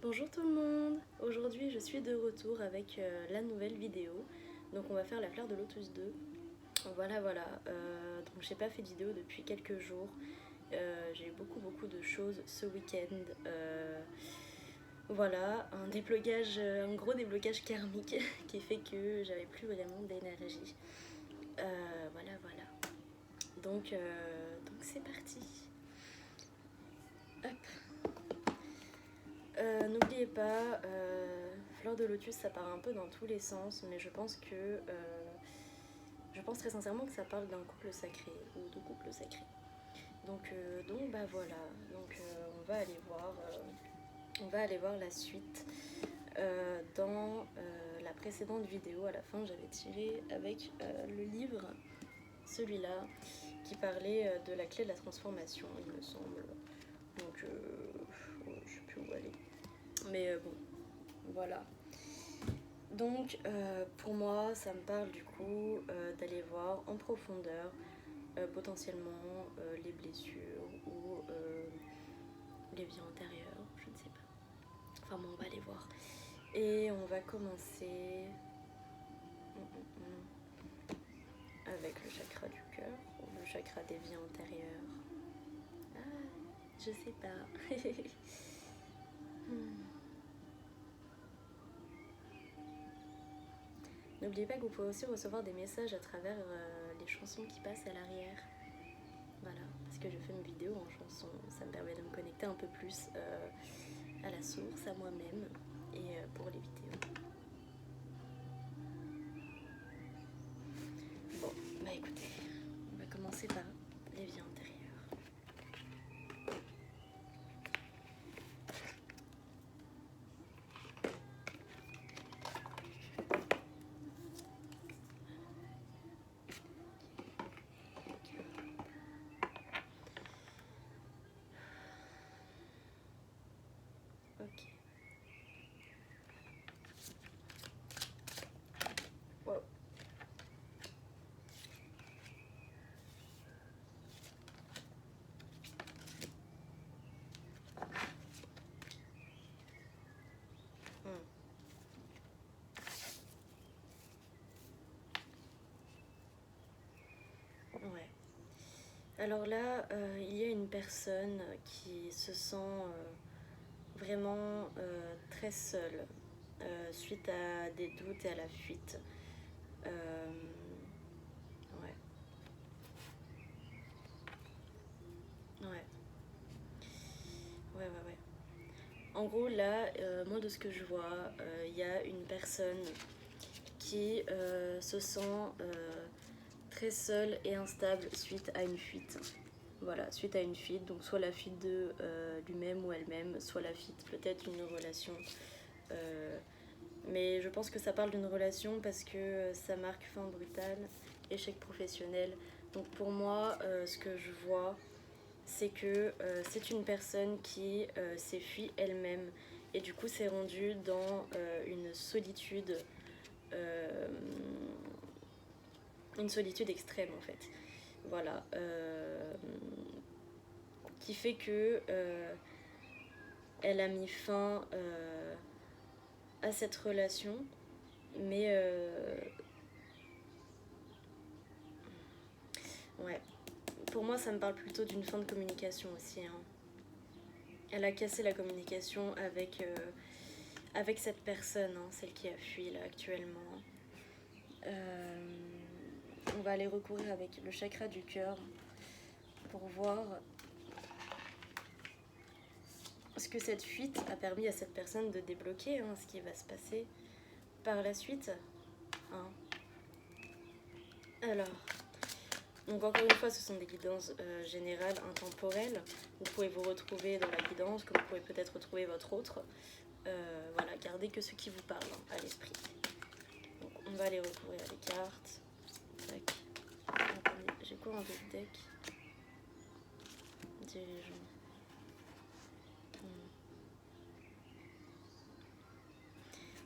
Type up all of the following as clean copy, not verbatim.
Bonjour tout le monde. Aujourd'hui je suis de retour avec la nouvelle vidéo. Donc on va faire la fleur de Lotus 2. Voilà. Donc j'ai pas fait de vidéo depuis quelques jours. J'ai eu beaucoup de choses ce week-end. Voilà, un gros déblocage karmique qui fait que j'avais plus vraiment d'énergie. Voilà. Donc c'est parti. Hop. N'oubliez pas, Fleur de Lotus ça part un peu dans tous les sens, mais je pense très sincèrement que ça parle d'un couple sacré ou de couple sacré. Donc bah voilà, on va aller voir la suite. Dans la précédente vidéo, à la fin, j'avais tiré avec le livre, celui-là, qui parlait de la clé de la transformation, il me semble. Donc, ouais, je sais plus où aller. Mais bon, voilà. Donc pour moi ça me parle du coup d'aller voir en profondeur potentiellement les blessures ou les vies antérieures, je ne sais pas. Enfin bon, on va aller voir. Et on va commencer avec le chakra du cœur ou le chakra des vies antérieures. Ah, je sais pas. N'oubliez pas que vous pouvez aussi recevoir des messages à travers les chansons qui passent à l'arrière. Voilà, parce que je fais une vidéo en chanson, ça me permet de me connecter un peu plus à la source, à moi-même et pour les vidéos. Bon, bah écoutez, on va commencer par les vies antérieures. Ok. Wow. Ouais. Alors là, il y a une personne qui se sent vraiment très seule suite à des doutes et à la fuite. Ouais. Ouais. Ouais. En gros, là, moi de ce que je vois, il y a une personne qui se sent très seule et instable suite à une fuite. Voilà, suite à une fuite, donc soit la fuite de lui-même ou elle-même, soit la fuite peut-être d'une relation. Mais je pense que ça parle d'une relation parce que ça marque fin brutale, échec professionnel. Donc pour moi, ce que je vois, c'est que c'est une personne qui s'est fuie elle-même et du coup s'est rendue dans euh, une solitude extrême en fait. Voilà. Qui fait que elle a mis fin à cette relation, mais ouais. Pour moi, ça me parle plutôt d'une fin de communication aussi. Hein. Elle a cassé la communication avec cette personne, hein, celle qui a fui là actuellement. On va aller recourir avec le chakra du cœur pour voir ce que cette fuite a permis à cette personne de débloquer, hein, ce qui va se passer par la suite. Hein. Alors, donc encore une fois, ce sont des guidances générales, intemporelles. Vous pouvez vous retrouver dans la guidance, comme vous pouvez peut-être retrouver votre autre. Voilà, gardez que ce qui vous parle hein, à l'esprit. Donc on va aller recouvrir les cartes. Tac. Attendez, j'ai quoi en deck? Dirigeant.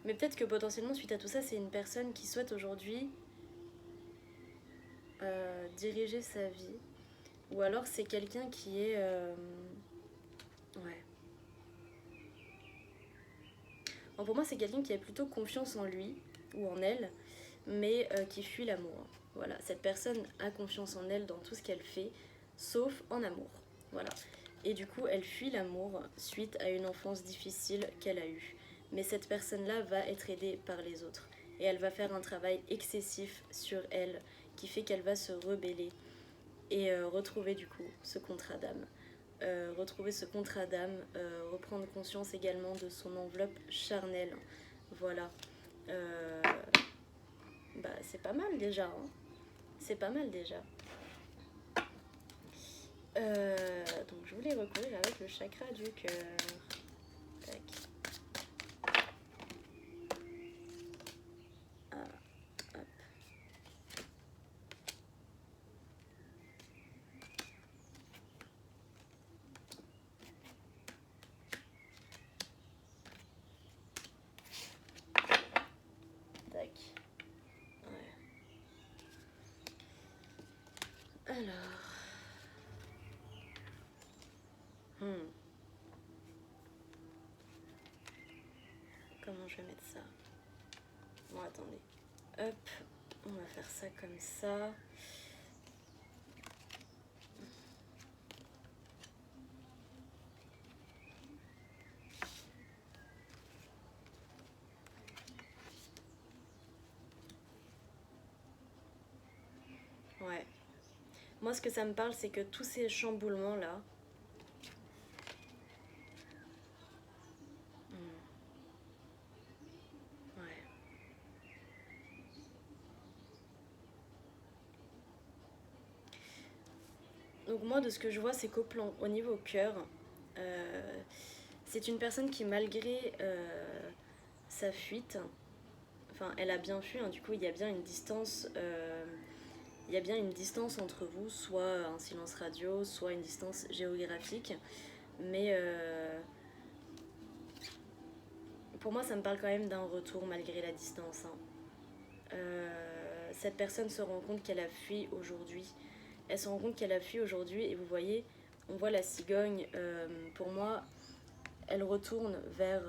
Mais peut-être que potentiellement, suite à tout ça, c'est une personne qui souhaite aujourd'hui diriger sa vie. Ou alors c'est quelqu'un qui est... ouais. Alors pour moi, c'est quelqu'un qui a plutôt confiance en lui ou en elle, mais qui fuit l'amour. Voilà, cette personne a confiance en elle dans tout ce qu'elle fait, sauf en amour. Voilà. Et du coup, elle fuit l'amour suite à une enfance difficile qu'elle a eue. Mais cette personne-là va être aidée par les autres. Et elle va faire un travail excessif sur elle, qui fait qu'elle va se rebeller et retrouver du coup ce contrat d'âme. Retrouver ce contrat d'âme, reprendre conscience également de son enveloppe charnelle. Voilà. Bah, c'est pas mal déjà. Hein. C'est pas mal déjà. Donc je voulais recouvrir avec le chakra du cœur. Tac. Ah, hop. Tac. Ouais. Alors. Comment je vais mettre ça? Bon, attendez. Hop. On va faire ça comme ça. Ouais. Moi, ce que ça me parle, c'est que tous ces chamboulements-là, ouais. Donc moi, de ce que je vois, c'est au niveau cœur, c'est une personne qui, malgré sa fuite, enfin, elle a bien fui, hein, du coup, il y a bien une distance... il y a bien une distance entre vous, soit un silence radio, soit une distance géographique. Mais pour moi, ça me parle quand même d'un retour malgré la distance. Hein. Cette personne se rend compte qu'elle a fui aujourd'hui. Elle se rend compte qu'elle a fui aujourd'hui et vous voyez, on voit la cigogne. Pour moi, elle retourne vers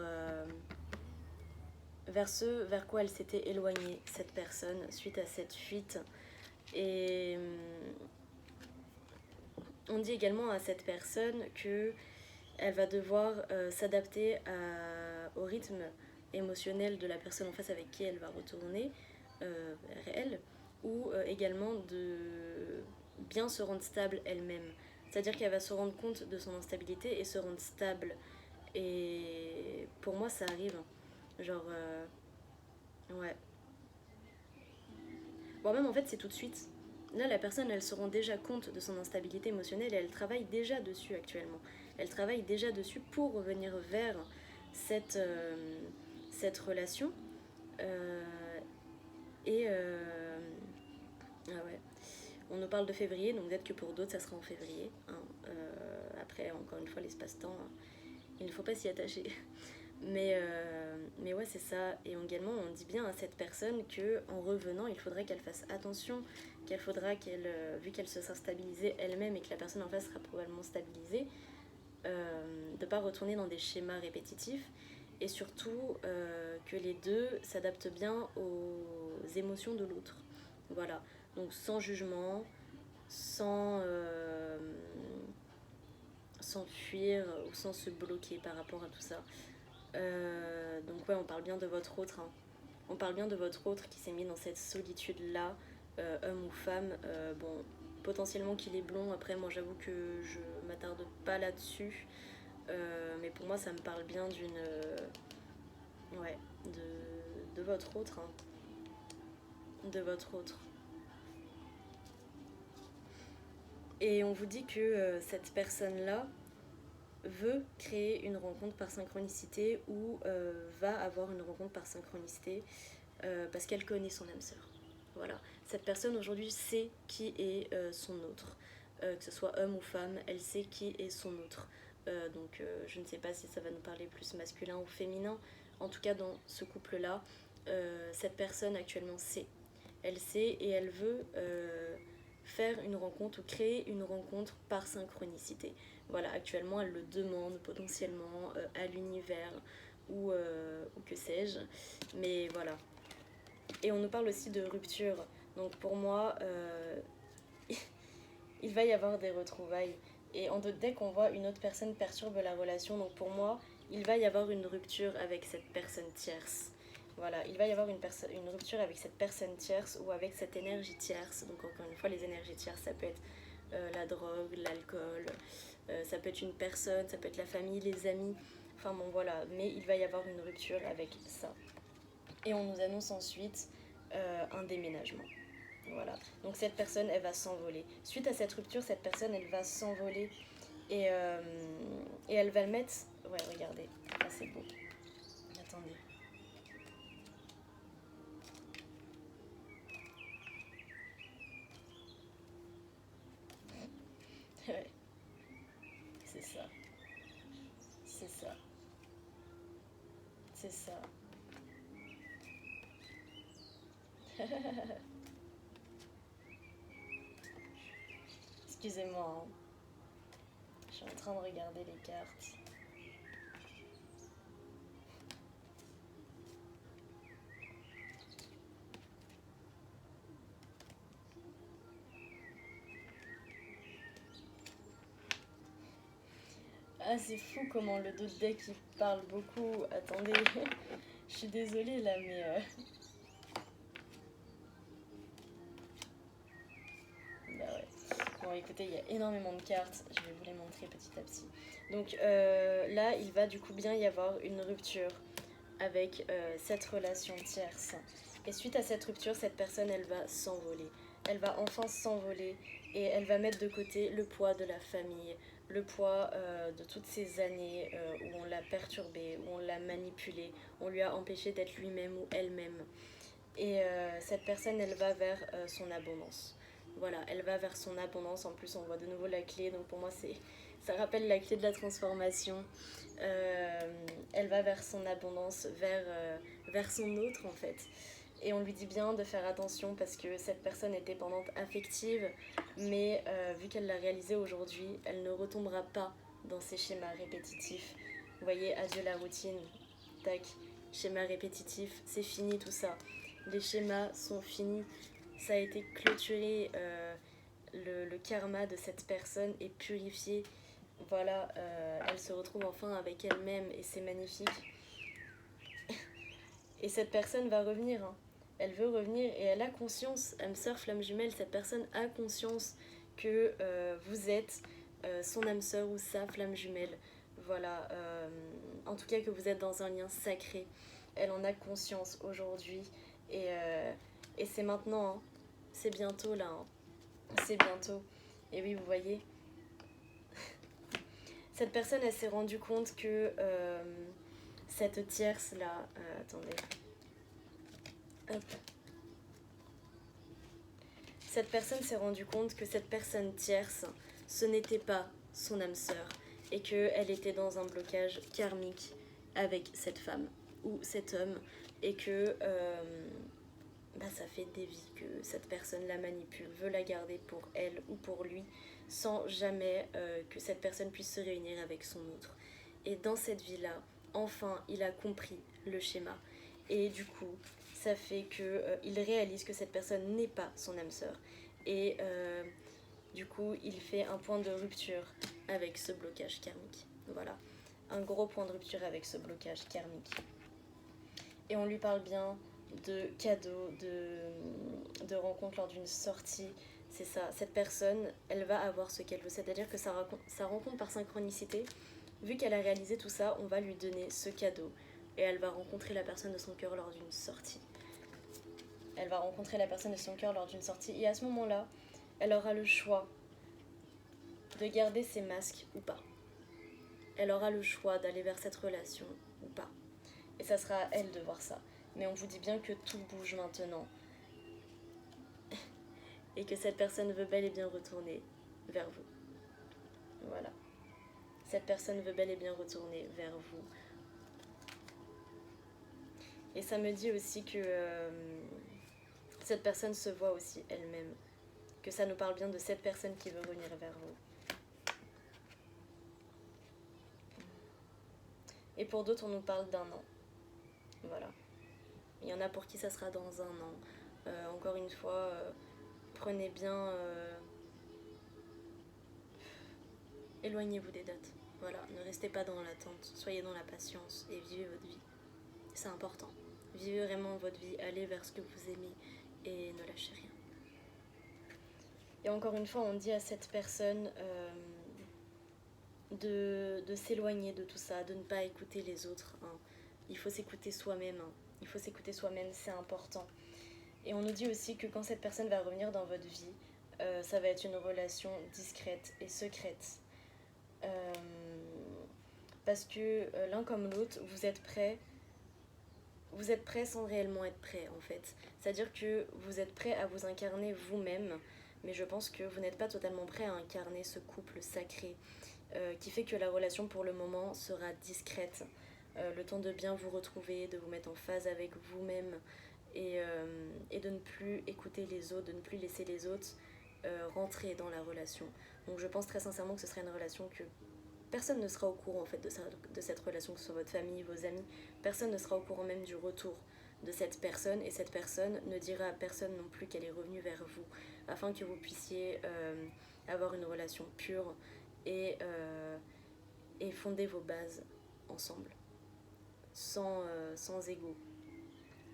ce vers quoi elle s'était éloignée, cette personne, suite à cette fuite. Et on dit également à cette personne que elle va devoir s'adapter au rythme émotionnel de la personne en face avec qui elle va retourner vers elle, ou également de bien se rendre stable elle-même. C'est-à-dire qu'elle va se rendre compte de son instabilité et se rendre stable. Et pour moi, ça arrive. Genre, ouais. Bon, même en fait, c'est tout de suite. Là, la personne, elle se rend déjà compte de son instabilité émotionnelle et elle travaille déjà dessus actuellement. Elle travaille déjà dessus pour revenir vers cette relation. Euh, et. Ah ouais. On nous parle de février, donc peut-être que pour d'autres, ça sera en février. Hein. Après, encore une fois, l'espace-temps, il ne faut pas s'y attacher. Mais ouais, c'est ça. Et également, on dit bien à cette personne qu'en revenant, il faudrait qu'elle fasse attention, qu'elle faudra qu'elle, vu qu'elle se sera stabilisée elle-même et que la personne en face sera probablement stabilisée, de ne pas retourner dans des schémas répétitifs et surtout que les deux s'adaptent bien aux émotions de l'autre. Voilà. Donc sans jugement, sans fuir ou sans se bloquer par rapport à tout ça. Donc ouais, on parle bien de votre autre. Hein. On parle bien de votre autre qui s'est mis dans cette solitude-là, homme ou femme. Bon, potentiellement qu'il est blond. Après, moi, j'avoue que je m'attarde pas là-dessus. Mais pour moi, ça me parle bien d'une... ouais, de votre autre. Hein. De votre autre. Et on vous dit que cette personne-là veut créer une rencontre par synchronicité ou va avoir une rencontre par synchronicité parce qu'elle connaît son âme sœur. Voilà. Cette personne aujourd'hui sait qui est son autre. Que ce soit homme ou femme, elle sait qui est son autre. Donc je ne sais pas si ça va nous parler plus masculin ou féminin. En tout cas, dans ce couple-là, cette personne actuellement sait. Elle sait et elle veut faire une rencontre ou créer une rencontre par synchronicité. Voilà, actuellement, elle le demande potentiellement à l'univers ou que sais-je. Mais voilà. Et on nous parle aussi de rupture. Donc pour moi, il va y avoir des retrouvailles. Et dès qu'on voit une autre personne perturbe la relation, donc pour moi, il va y avoir une rupture avec cette personne tierce. Voilà, il va y avoir une rupture avec cette personne tierce ou avec cette énergie tierce. Donc encore une fois, les énergies tierces, ça peut être la drogue, l'alcool, ça peut être une personne, ça peut être la famille, les amis. Enfin bon voilà, mais il va y avoir une rupture avec ça. Et on nous annonce ensuite un déménagement. Voilà. Donc cette personne, elle va s'envoler. Suite à cette rupture, cette personne, elle va s'envoler et, et elle va le mettre... Ouais, regardez. Ah, c'est beau. Attendez. Ouais, c'est ça. C'est ça. C'est ça. Excusez-moi, hein. Je suis en train de regarder les cartes. Ah, c'est fou comment le dos de deck il parle beaucoup. Attendez, je suis désolée là, mais bah ouais. Bon, écoutez, il y a énormément de cartes. Je vais vous les montrer petit à petit. Donc là, il va du coup bien y avoir une rupture avec cette relation tierce. Et suite à cette rupture, cette personne, elle va s'envoler. Elle va enfin s'envoler et elle va mettre de côté le poids de la famille, le poids de toutes ces années où on l'a perturbé, où on l'a manipulé, on lui a empêché d'être lui-même ou elle-même. Et cette personne, elle va vers son abondance. Voilà, elle va vers son abondance. En plus, on voit de nouveau la clé. Donc pour moi, ça rappelle la clé de la transformation. Elle va vers son abondance, vers son autre en fait. Et on lui dit bien de faire attention parce que cette personne est dépendante affective, mais vu qu'elle l'a réalisé aujourd'hui, elle ne retombera pas dans ces schémas répétitifs. Vous voyez, adieu la routine, tac, schéma répétitif, c'est fini tout ça. Les schémas sont finis, ça a été clôturé, le karma de cette personne est purifié. Voilà, elle se retrouve enfin avec elle-même et c'est magnifique. Et cette personne va revenir, hein. Elle veut revenir et elle a conscience, âme sœur, flamme jumelle, cette personne a conscience que vous êtes son âme sœur ou sa flamme jumelle. Voilà, en tout cas que vous êtes dans un lien sacré. Elle en a conscience aujourd'hui et c'est maintenant, hein. C'est bientôt là, hein. C'est bientôt. Et oui, vous voyez, cette personne, elle s'est rendue compte que cette tierce là, attendez, hop. Cette personne s'est rendue compte que cette personne tierce, ce n'était pas son âme sœur et qu'elle était dans un blocage karmique avec cette femme ou cet homme et que ça fait des vies que cette personne la manipule, veut la garder pour elle ou pour lui sans jamais que cette personne puisse se réunir avec son autre. Et dans cette vie-là, enfin, il a compris le schéma. Et du coup, ça fait qu'il réalise que cette personne n'est pas son âme sœur. Et du coup, il fait un point de rupture avec ce blocage karmique. Voilà, un gros point de rupture avec ce blocage karmique. Et on lui parle bien de cadeaux, de rencontres lors d'une sortie. C'est ça, cette personne, elle va avoir ce qu'elle veut. C'est-à-dire que sa rencontre par synchronicité, vu qu'elle a réalisé tout ça, on va lui donner ce cadeau. Et elle va rencontrer la personne de son cœur lors d'une sortie. Elle va rencontrer la personne de son cœur lors d'une sortie. Et à ce moment-là, elle aura le choix de garder ses masques ou pas. Elle aura le choix d'aller vers cette relation ou pas. Et ça sera à elle de voir ça. Mais on vous dit bien que tout bouge maintenant. Et que cette personne veut bel et bien retourner vers vous. Voilà. Cette personne veut bel et bien retourner vers vous. Et ça me dit aussi que cette personne se voit aussi elle-même. Que ça nous parle bien de cette personne qui veut revenir vers vous. Et pour d'autres, on nous parle d'1 an. Voilà. Il y en a pour qui ça sera dans 1 an. Encore une fois, prenez bien... éloignez-vous des dates. Voilà, ne restez pas dans l'attente. Soyez dans la patience et vivez votre vie. C'est important. Vivez vraiment votre vie. Allez vers ce que vous aimez et ne lâchez rien. Et encore une fois, on dit à cette personne de s'éloigner de tout ça, de ne pas écouter les autres. Hein. Il faut s'écouter soi-même. Hein. Il faut s'écouter soi-même, c'est important. Et on nous dit aussi que quand cette personne va revenir dans votre vie, ça va être une relation discrète et secrète. Parce que l'un comme l'autre, vous êtes prêts sans réellement être prêts en fait. C'est-à-dire que vous êtes prêts à vous incarner vous-même, mais je pense que vous n'êtes pas totalement prêts à incarner ce couple sacré qui fait que la relation pour le moment sera discrète. Le temps de bien vous retrouver, de vous mettre en phase avec vous-même et de ne plus écouter les autres, de ne plus laisser les autres rentrer dans la relation. Donc je pense très sincèrement que ce serait une relation que personne ne sera au courant en fait de cette relation, que ce soit votre famille, vos amis, personne ne sera au courant même du retour de cette personne et cette personne ne dira à personne non plus qu'elle est revenue vers vous afin que vous puissiez avoir une relation pure et fonder vos bases ensemble sans ego,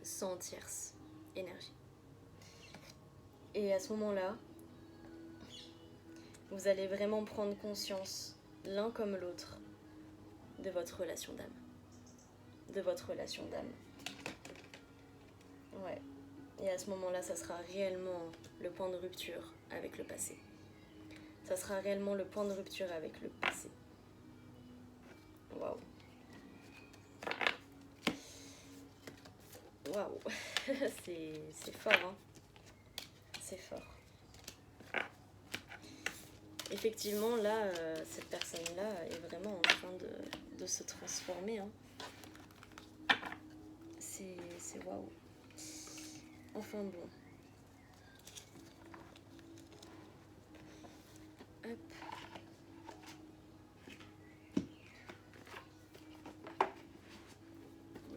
sans tierce énergie. Et à ce moment-là, vous allez vraiment prendre conscience, l'un comme l'autre, de votre relation d'âme. De votre relation d'âme. Ouais. Et à ce moment-là, ça sera réellement le point de rupture avec le passé. Ça sera réellement le point de rupture avec le passé. Waouh. Waouh. C'est fort, hein. C'est fort. Effectivement, là, cette personne-là est vraiment en train de se transformer. Hein. C'est waouh. Enfin bon. Hop.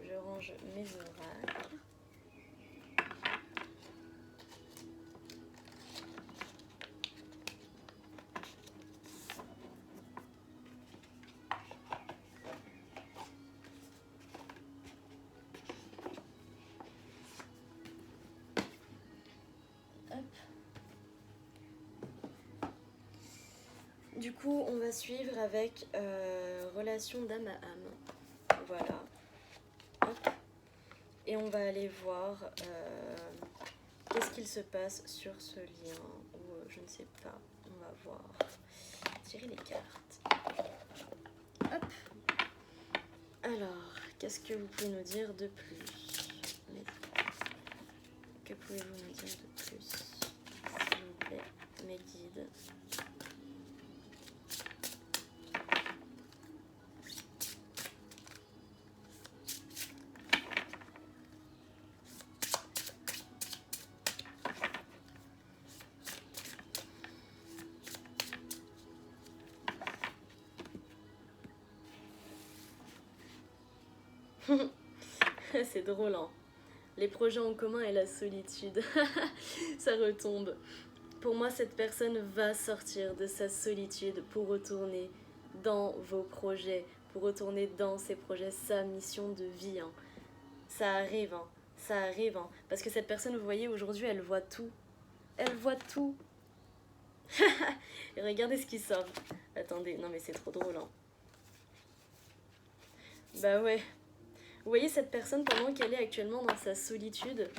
Je range mes oracles. Du coup, on va suivre avec relation d'âme à âme. Voilà. Hop. Et on va aller voir qu'est-ce qu'il se passe sur ce lien. Ou je ne sais pas. On va voir. Tirer les cartes. Hop. Alors, qu'est-ce que vous pouvez nous dire de plus? Que pouvez-vous nous dire de plus? S'il vous plaît, mes guides. C'est drôle, hein. Les projets en commun et la solitude. Ça retombe. Pour moi, cette personne va sortir de sa solitude pour retourner dans vos projets, pour retourner dans ses projets, sa mission de vie. Hein. Ça arrive, hein. Ça arrive. Hein. Parce que cette personne, vous voyez, aujourd'hui, elle voit tout. Elle voit tout. Et regardez ce qui sort. Attendez, non mais c'est trop drôle. Hein. Bah ouais. Vous voyez cette personne pendant qu'elle est actuellement dans sa solitude,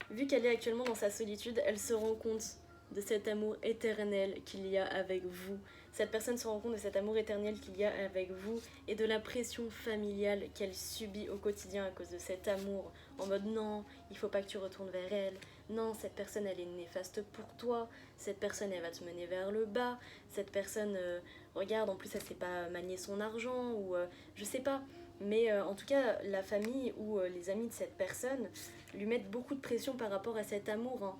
vu qu'elle est actuellement dans sa solitude, elle se rend compte de cet amour éternel qu'il y a avec vous. Cette personne se rend compte de cet amour éternel qu'il y a avec vous et de la pression familiale qu'elle subit au quotidien à cause de cet amour. En mode non, il faut pas que tu retournes vers elle. Non, cette personne elle est néfaste pour toi. Cette personne elle va te mener vers le bas. Cette personne, regarde, en plus elle sait pas manier son argent ou je sais pas. Mais en tout cas, la famille ou les amis de cette personne lui mettent beaucoup de pression par rapport à cet amour. Hein.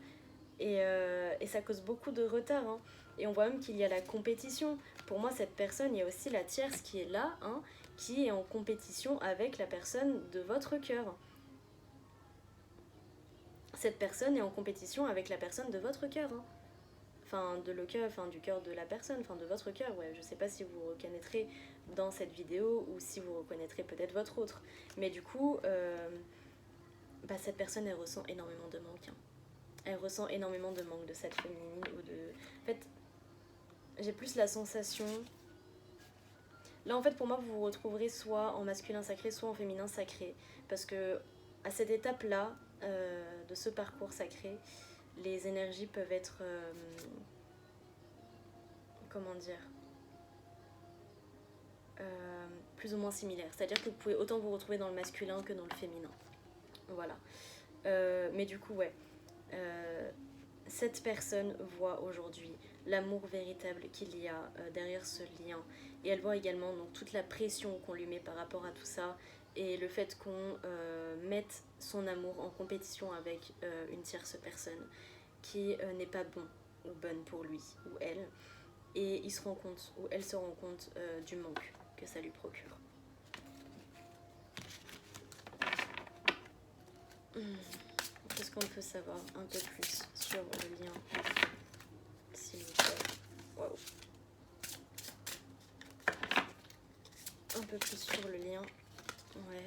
Et ça cause beaucoup de retard. Hein. Et on voit même qu'il y a la compétition. Pour moi, cette personne, il y a aussi la tierce qui est là, hein, qui est en compétition avec la personne de votre cœur. Cette personne est en compétition avec la personne de votre cœur. Hein. Enfin, du cœur de la personne, enfin de votre cœur, ouais. Je sais pas si vous vous reconnaîtrez dans cette vidéo ou si vous reconnaîtrez peut-être votre autre. Mais du coup, cette personne, elle ressent énormément de manque. Hein. Elle ressent énormément de manque de cette féminine ou de... En fait, j'ai plus la sensation... Là, en fait, pour moi, vous vous retrouverez soit en masculin sacré, soit en féminin sacré. Parce que à cette étape-là, de ce parcours sacré, les énergies peuvent être... comment dire plus ou moins similaires. C'est-à-dire que vous pouvez autant vous retrouver dans le masculin que dans le féminin. Voilà. Mais du coup, ouais. Cette personne voit aujourd'hui l'amour véritable qu'il y a derrière ce lien. Et elle voit également donc, toute la pression qu'on lui met par rapport à tout ça. Et le fait qu'on mette son amour en compétition avec une tierce personne qui n'est pas bon ou bonne pour lui ou elle. Et il se rend compte, ou elle se rend compte du manque que ça lui procure. Qu'est-ce qu'on peut savoir un peu plus sur le lien, s'il vous plaît? Waouh. Un peu plus sur le lien. Ouais.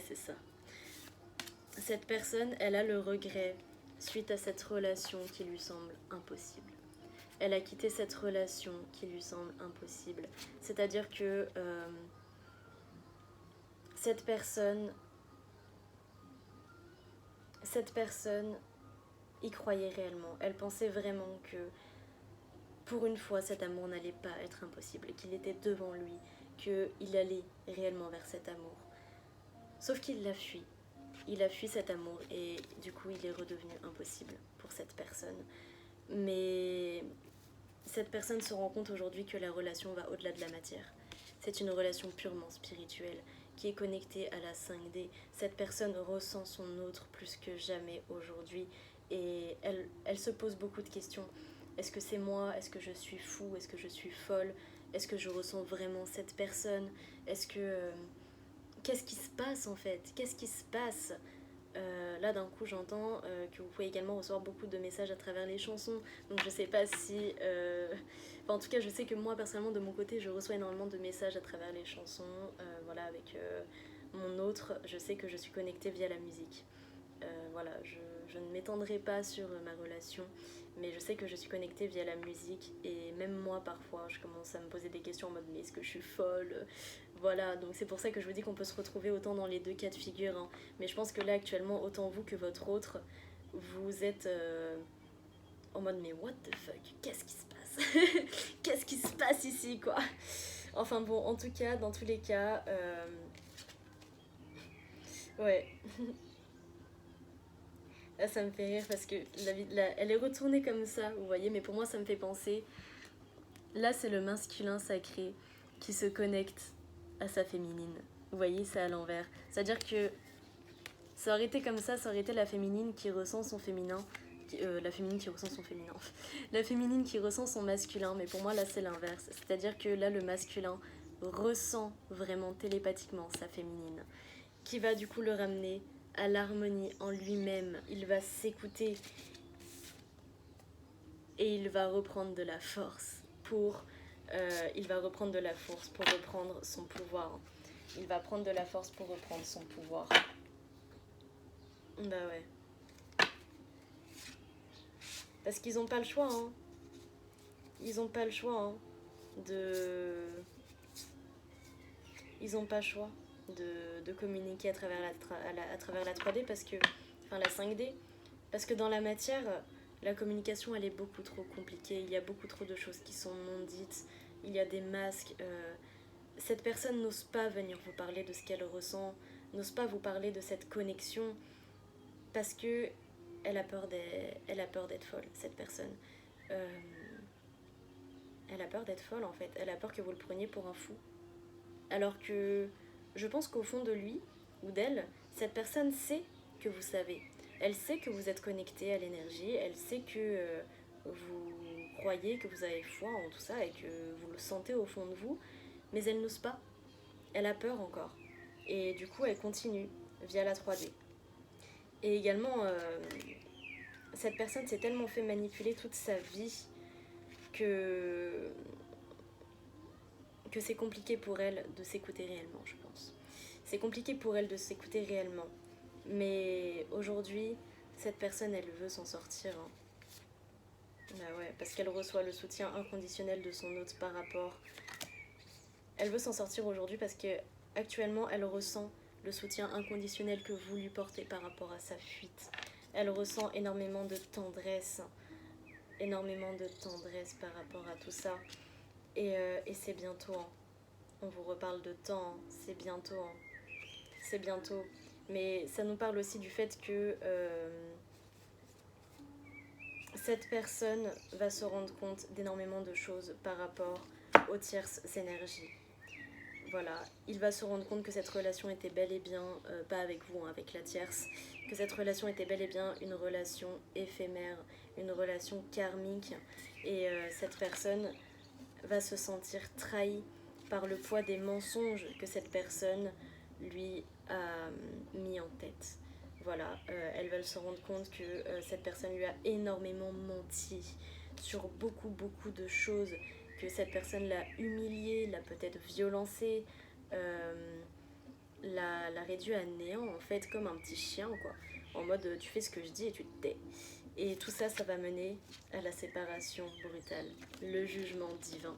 C'est ça. Cette personne, elle a le regret suite à cette relation qui lui semble impossible. Elle a quitté cette relation qui lui semble impossible. C'est-à-dire que cette personne y croyait réellement. Elle pensait vraiment que pour une fois, cet amour n'allait pas être impossible, qu'il était devant lui, qu'il allait réellement vers cet amour. Sauf qu'il l'a fui. Il a fui cet amour et du coup, il est redevenu impossible pour cette personne. Mais cette personne se rend compte aujourd'hui que la relation va au-delà de la matière. C'est une relation purement spirituelle qui est connectée à la 5D. Cette personne ressent son autre plus que jamais aujourd'hui et elle se pose beaucoup de questions. Est-ce que c'est moi? Est-ce que je suis fou? Est-ce que je suis folle? Est-ce que je ressens vraiment cette personne? Est-ce que... qu'est-ce qui se passe en fait? Qu'est-ce qui se passe? Là d'un coup j'entends que vous pouvez également recevoir beaucoup de messages à travers les chansons, donc je sais pas si enfin, en tout cas je sais que moi personnellement de mon côté je reçois énormément de messages à travers les chansons, voilà, avec mon autre, je sais que je suis connectée via la musique. Voilà, je ne m'étendrai pas sur ma relation, mais je sais que je suis connectée via la musique et même moi parfois je commence à me poser des questions en mode mais est-ce que je suis folle? Voilà, donc c'est pour ça que je vous dis qu'on peut se retrouver autant dans les deux cas de figure, hein. Mais je pense que là actuellement autant vous que votre autre, vous êtes en mode mais what the fuck, qu'est-ce qui se passe? Qu'est-ce qui se passe ici quoi? Enfin bon, en tout cas, dans tous les cas, ouais. Là, ça me fait rire parce que elle est retournée comme ça, vous voyez, mais pour moi, ça me fait penser. Là, c'est le masculin sacré qui se connecte à sa féminine. Vous voyez, c'est à l'envers. C'est-à-dire que ça aurait été comme ça aurait été la féminine qui ressent son féminin. La féminine qui ressent son féminin. La féminine qui ressent son masculin, mais pour moi, là, c'est l'inverse. C'est-à-dire que là, le masculin ressent vraiment télépathiquement sa féminine, qui va du coup le ramener à l'harmonie en lui-même. Il va s'écouter et il va reprendre de la force pour reprendre son pouvoir. Il va prendre de la force pour reprendre son pouvoir. Bah ouais. Parce qu'ils ont pas le choix, hein. Ils ont pas le choix, hein. Ils ont pas le choix de communiquer à travers la 3D parce que... Enfin, la 5D. Parce que dans la matière, la communication, elle est beaucoup trop compliquée. Il y a beaucoup trop de choses qui sont non dites. Il y a des masques. Cette personne n'ose pas venir vous parler de ce qu'elle ressent, n'ose pas vous parler de cette connexion. parce que elle a peur d'être folle, cette personne. Euh, Elle a peur d'être folle en fait, elle a peur que vous le preniez pour un fou. Alors que je pense qu'au fond de lui ou d'elle, cette personne sait que vous savez. Elle sait que vous êtes connecté à l'énergie, elle sait que vous croyez, que vous avez foi en tout ça et que vous le sentez au fond de vous, mais elle n'ose pas. Elle a peur encore. Et du coup, elle continue via la 3D. Et également, cette personne s'est tellement fait manipuler toute sa vie que c'est compliqué pour elle de s'écouter réellement, je pense. C'est compliqué pour elle de s'écouter réellement. Mais aujourd'hui, cette personne, elle veut s'en sortir. Hein. Bah ouais, parce qu'elle reçoit le soutien inconditionnel de son hôte par rapport. Elle veut s'en sortir aujourd'hui parce que actuellement, elle ressent le soutien inconditionnel que vous lui portez par rapport à sa fuite. Elle ressent énormément de tendresse par rapport à tout ça. Et c'est bientôt. Hein. On vous reparle de temps, hein. C'est bientôt. Hein. C'est bientôt. Mais ça nous parle aussi du fait que cette personne va se rendre compte d'énormément de choses par rapport aux tierces énergies. Voilà, il va se rendre compte que cette relation était bel et bien, pas avec vous, hein, avec la tierce, que cette relation était bel et bien une relation éphémère, une relation karmique. Et cette personne va se sentir trahie par le poids des mensonges que cette personne lui a mis en tête. Voilà, elle va se rendre compte que cette personne lui a énormément menti sur beaucoup de choses, que cette personne l'a humiliée, l'a peut-être violencée, l'a réduit à néant en fait, comme un petit chien quoi. En mode tu fais ce que je dis et tu te tais. Et tout ça, ça va mener à la séparation brutale, le jugement divin.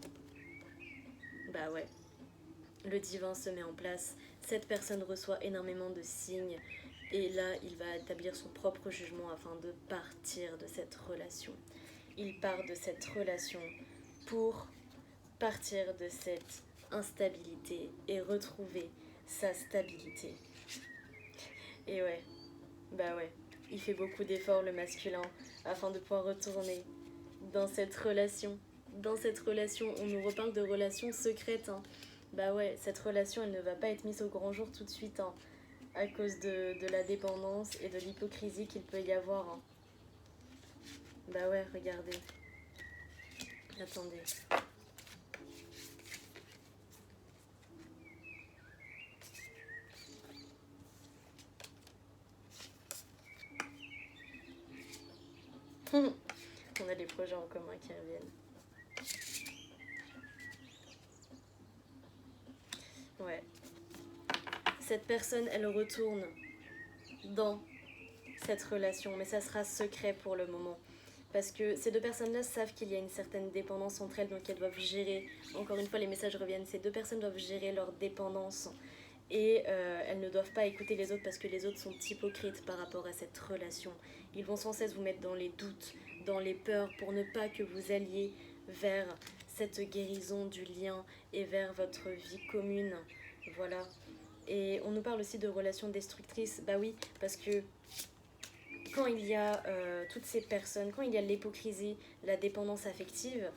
Bah ouais, le divin se met en place, cette personne reçoit énormément de signes et là il va établir son propre jugement afin de partir de cette relation. Il part de cette relation pour partir de cette instabilité et retrouver sa stabilité. Et ouais, bah ouais, il fait beaucoup d'efforts le masculin afin de pouvoir retourner dans cette relation. Dans cette relation, on nous reparle de relations secrètes. Hein. Bah ouais, cette relation, elle ne va pas être mise au grand jour tout de suite, hein, à cause de la dépendance et de l'hypocrisie qu'il peut y avoir. Hein. Bah ouais, regardez. Attendez. On a des projets en commun qui reviennent. Ouais. Cette personne, elle retourne dans cette relation, mais ça sera secret pour le moment. Parce que ces deux personnes-là savent qu'il y a une certaine dépendance entre elles, donc elles doivent gérer, encore une fois les messages reviennent, ces deux personnes doivent gérer leur dépendance. Et elles ne doivent pas écouter les autres parce que les autres sont hypocrites par rapport à cette relation. Ils vont sans cesse vous mettre dans les doutes, dans les peurs, pour ne pas que vous alliez vers cette guérison du lien et vers votre vie commune. Voilà. Et on nous parle aussi de relations destructrices. Bah oui, parce que quand il y a toutes ces personnes, quand il y a l'hypocrisie, la dépendance affective,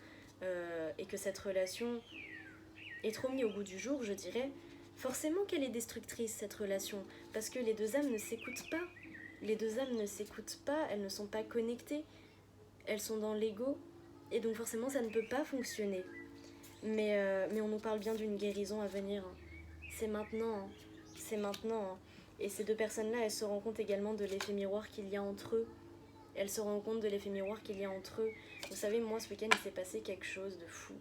et que cette relation est trop mise au goût du jour, je dirais, forcément qu'elle est destructrice, cette relation, parce que les deux âmes ne s'écoutent pas. Les deux âmes ne s'écoutent pas, elles ne sont pas connectées, elles sont dans l'ego, et donc forcément ça ne peut pas fonctionner. Mais on nous parle bien d'une guérison à venir. Hein. C'est maintenant, hein. C'est maintenant. Hein. Et ces deux personnes-là, elles se rendent compte également de l'effet miroir qu'il y a entre eux. Elles se rendent compte de l'effet miroir qu'il y a entre eux. Vous savez, moi, ce week-end, il s'est passé quelque chose de fou.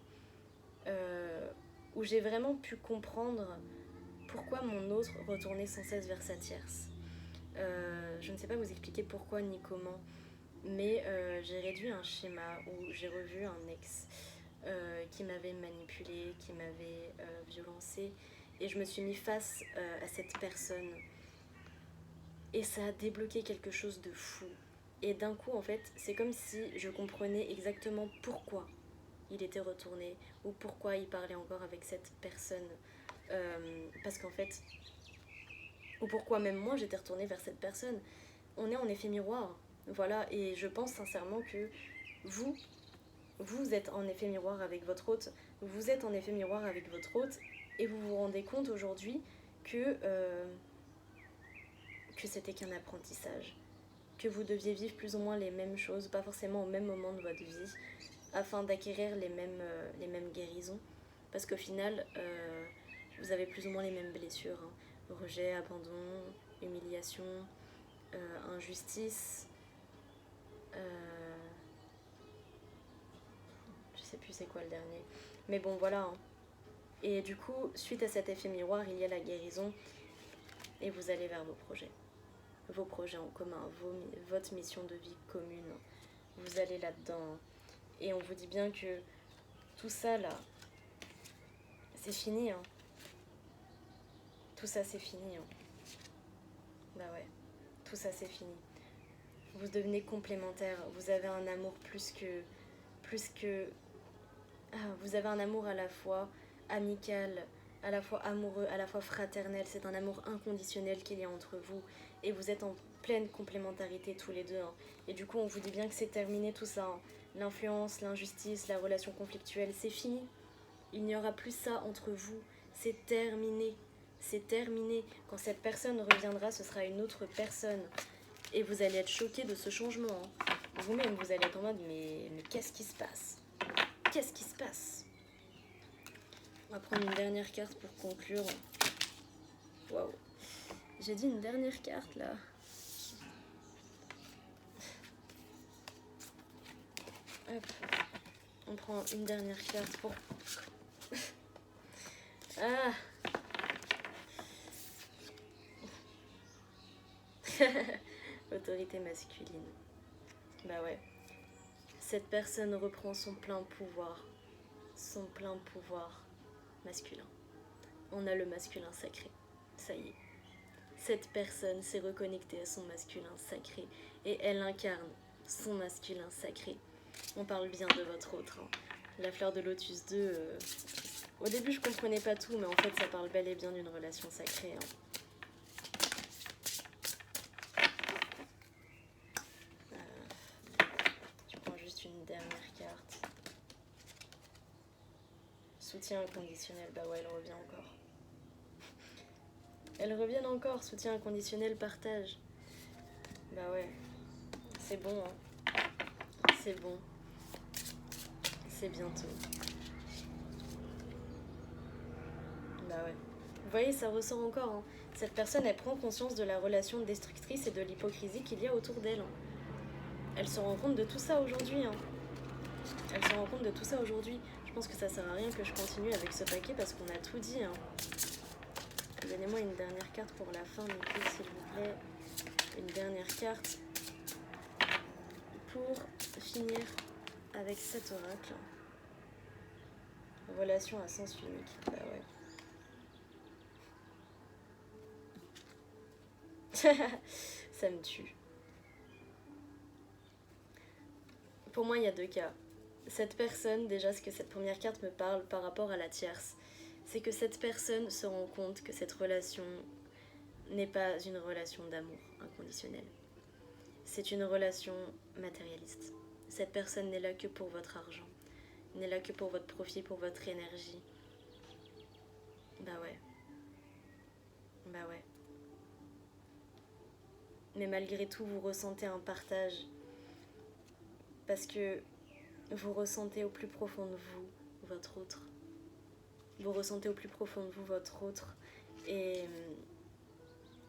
Où j'ai vraiment pu comprendre pourquoi mon autre retournait sans cesse vers sa tierce. Je ne sais pas vous expliquer pourquoi ni comment, mais j'ai réduit un schéma où j'ai revu un ex qui m'avait manipulée, qui m'avait violencée, et je me suis mis face à cette personne. Et ça a débloqué quelque chose de fou. Et d'un coup, en fait, c'est comme si je comprenais exactement pourquoi il était retourné ou pourquoi il parlait encore avec cette personne. Parce qu'en fait, ou pourquoi même moi j'étais retournée vers cette personne. on est en effet miroir. Voilà, et je pense sincèrement que vous, vous êtes en effet miroir avec votre hôte, vous êtes en effet miroir avec votre hôte, et vous vous rendez compte aujourd'hui que c'était qu'un apprentissage, que vous deviez vivre plus ou moins les mêmes choses, pas forcément au même moment de votre vie, afin d'acquérir les mêmes guérisons. Parce qu'au final, vous avez plus ou moins les mêmes blessures. Hein. Rejet, abandon, humiliation, injustice. Je sais plus c'est quoi le dernier. Mais bon, voilà. Hein. Et du coup, suite à cet effet miroir, il y a la guérison. Et vous allez vers vos projets. Vos projets en commun, votre mission de vie commune. Vous allez là-dedans. Et on vous dit bien que tout ça là, c'est fini. Hein. Tout ça c'est fini. Hein. Bah ouais, tout ça c'est fini. Vous devenez complémentaires. Vous avez un amour plus que... Ah, vous avez un amour à la fois amical, à la fois amoureux, à la fois fraternel. C'est un amour inconditionnel qu'il y a entre vous. Et vous êtes en pleine complémentarité tous les deux. Hein. Et du coup, on vous dit bien que c'est terminé tout ça. Hein. L'influence, l'injustice, la relation conflictuelle, c'est fini. Il n'y aura plus ça entre vous. C'est terminé. C'est terminé. Quand cette personne reviendra, ce sera une autre personne. Et vous allez être choqué de ce changement. Hein. Vous-même, vous allez être en mode, mais qu'est-ce qui se passe? Qu'est-ce qui se passe? On va prendre une dernière carte pour conclure. Waouh. J'ai dit une dernière carte, là. Hop. On prend une dernière carte pour... Ah. Autorité masculine. Bah ouais. Cette personne reprend son plein pouvoir masculin. On a le masculin sacré. Ça y est. Cette personne s'est reconnectée à son masculin sacré et elle incarne son masculin sacré. On parle bien de votre autre. Hein. La fleur de lotus 2, au début je comprenais pas tout, mais en fait ça parle bel et bien d'une relation sacrée. Hein. Je prends juste une dernière carte. Soutien inconditionnel, bah ouais, elle revient encore. Elles reviennent encore, soutien inconditionnel, partage. Bah ouais, c'est bon, hein. C'est bon. C'est bientôt. Bah ouais. Vous voyez, ça ressort encore. Hein. Cette personne, elle prend conscience de la relation destructrice et de l'hypocrisie qu'il y a autour d'elle. Hein. Elle se rend compte de tout ça aujourd'hui. Hein. Elle se rend compte de tout ça aujourd'hui. Je pense que ça sert à rien que je continue avec ce paquet parce qu'on a tout dit. Hein. Donnez-moi une dernière carte pour la fin, Nico, s'il vous plaît. Une dernière carte pour finir avec cet oracle. Relation à sens unique. Bah ouais. Ça me tue. Pour moi, il y a deux cas. Cette personne, déjà, ce que cette première carte me parle par rapport à la tierce, c'est que cette personne se rend compte que cette relation n'est pas une relation d'amour inconditionnel. C'est une relation matérialiste. Cette personne n'est là que pour votre argent, n'est là que pour votre profit, pour votre énergie. Bah ouais. Bah ouais. Mais malgré tout, vous ressentez un partage. Parce que vous ressentez au plus profond de vous votre autre. Vous ressentez au plus profond de vous votre autre. Et